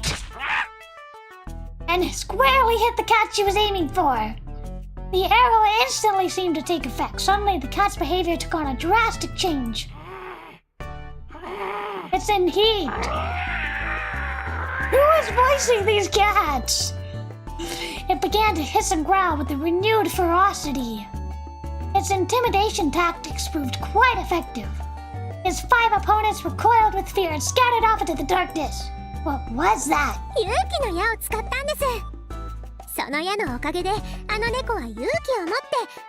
and squarely hit the cat she was aiming for. The arrow instantly seemed to take effect. Suddenly, the cat's behavior took on a drastic change. It's in heat. Who is voicing these cats? It began to hiss and growl with a renewed ferocity. Its intimidation tactics proved quite effective. His 5 opponents recoiled with fear and scattered off into the darkness. What was that? 勇気の矢を使ったんです。その矢のおかげであの猫は勇気を持って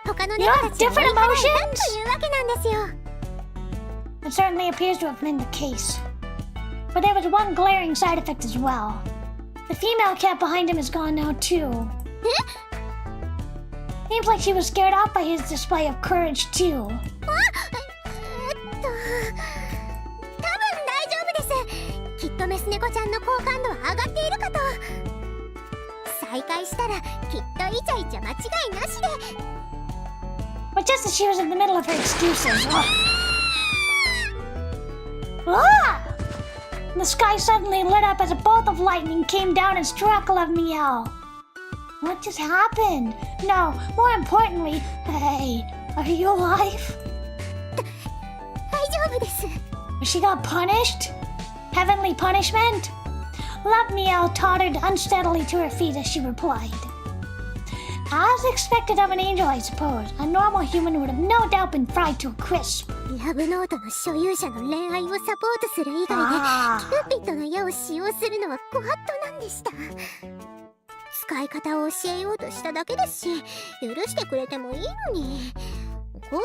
他の猫たちを追い払えたというわけなんですよ。 It certainly appears to have been the case. But there was one glaring side effect as well. The female cat behind him is gone now too. Seems like she was scared off by his display of courage too. 多分大丈夫です。きっとメス猫ちゃんの好感度は上がっているかと。再会したらきっとイチャイチャ間違いなしで。But just as she was in the middle of her excuses. Ah! The sky suddenly lit up as a bolt of lightning came down and struck Meow. What just happened? No, more importantly, hey, are you alive? 大丈夫です。She got punished? Heavenly punishment? Meow tottered unsteadily to her feet as she replied. As expected of an angel, I suppose, a normal human would have no doubt been fried to a crisp. ラブノートの所有者の恋愛をサポートする以外でキューピッドの矢を使用するのはご法度なんでした。使い方を教えようとしただけですし、許してくれてもいいのに。こういうとこ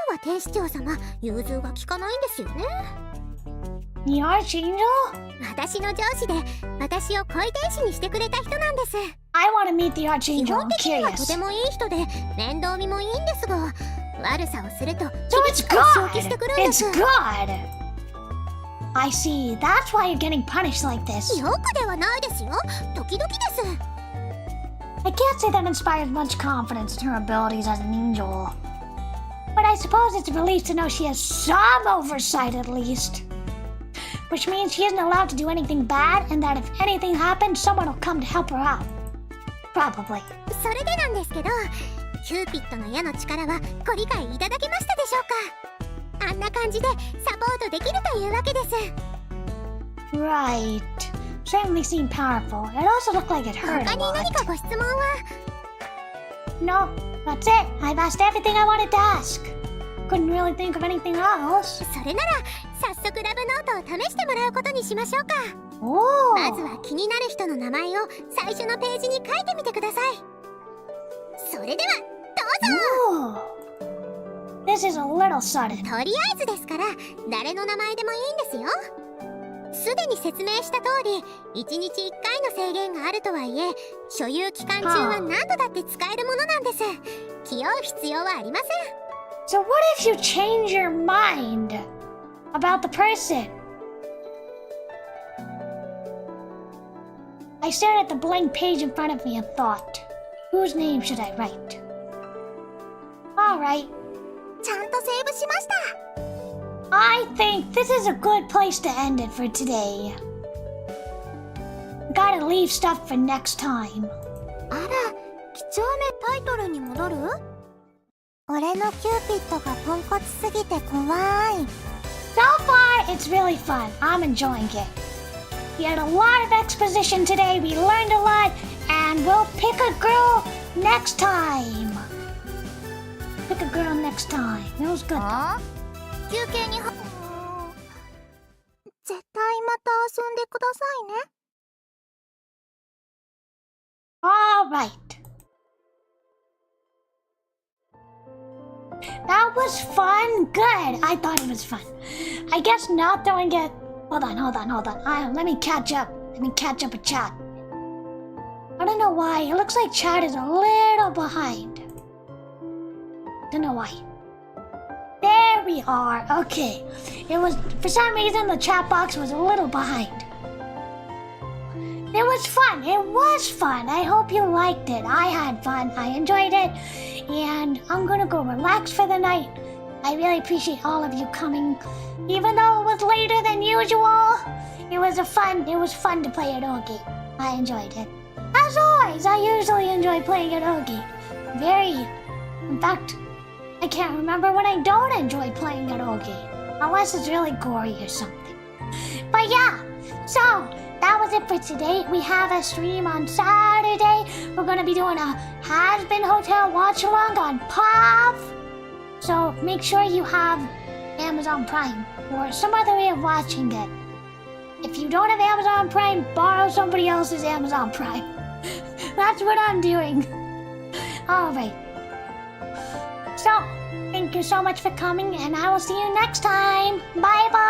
ろは天使長様、融通が利かないんですよね。The Archangel? 私の上司で私を恋天使にしてくれた人なんです。I want to meet the 基 Archangel. 本 I'm 的にはと curious. てもいい人で面倒見もいいんですが、悪さをすると So 厳 it's しく消費してくるんで good. す。 It's good. I see. That's why you're getting punished like this. よくではないですよ。時々です。I can't say that inspires much confidence in her abilities as an angel. But I suppose it's a relief to know she has some oversight at least. Which means she isn't allowed to do anything bad, and that if anything happens, someone will come to help her out. Probably. それでなんですけど、キューピッドの矢の力はご理解いただけましたでしょうか。あんな感じでサポートできるというわけです。 Right. Certainly seemed powerful. It also looked like it hurt 他 a に lot. 何かご質問は？ No, that's it. I've asked everything I wanted to ask. Couldn't really think of anything else. それなら早速ラブノートを試してもらうことにしましょうか。 Oh. まずは気になる人の名前を最初のページに書いてみてください。それではどうぞ。 Ooh. This is a little sudden. とりあえずですから誰の名前でもいいんですよ。すでに説明した通り1日1回の制限があるとはいえ、所有期間中は何度だって使えるものなんです。気負う必要はありません。 So what if you change your mind about the person? I stared at the blank page in front of me and thought, whose name should I write? Alright, ちゃんとセーブしました。 I think this is a good place to end it for today. Gotta leave stuff for next time. あら、几帳面タイトルに戻る？俺のキューピッドがポンコツすぎて怖い。 So far, it's really fun. I'm enjoying it. We had a lot of exposition today, we learned a lot, and we'll pick a girl next time. Pick a girl next time. It was good. 休憩に絶対また遊んでくださいね。 Alright. That was fun. Good. I thought it was fun. I guess not throwing it. Hold on. Let me catch up. Let me catch up with chat. I don't know why. It looks like chat is a little behind. Don't know why. There we are. Okay. It was, for some reason, the chat box was a little behind. It was fun. It was fun. I hope you liked it. I had fun. I enjoyed it. And I'm gonna go relax for the night. I really appreciate all of you coming. Even though it was later than usual, it was fun to play at Ogi. I enjoyed it. As always, I usually enjoy playing at Ogi. In fact, I can't remember when I don't enjoy playing at Ogi. Unless it's really gory or something. But yeah, so that was it for today. We have a stream on Saturday. We're gonna be doing a Has-Been Hotel watch along on POV. So make sure you have Amazon Prime or some other way of watching it. If you don't have Amazon Prime, borrow somebody else's Amazon Prime. That's what I'm doing. Alright. So, thank you so much for coming, and I will see you next time. Bye bye!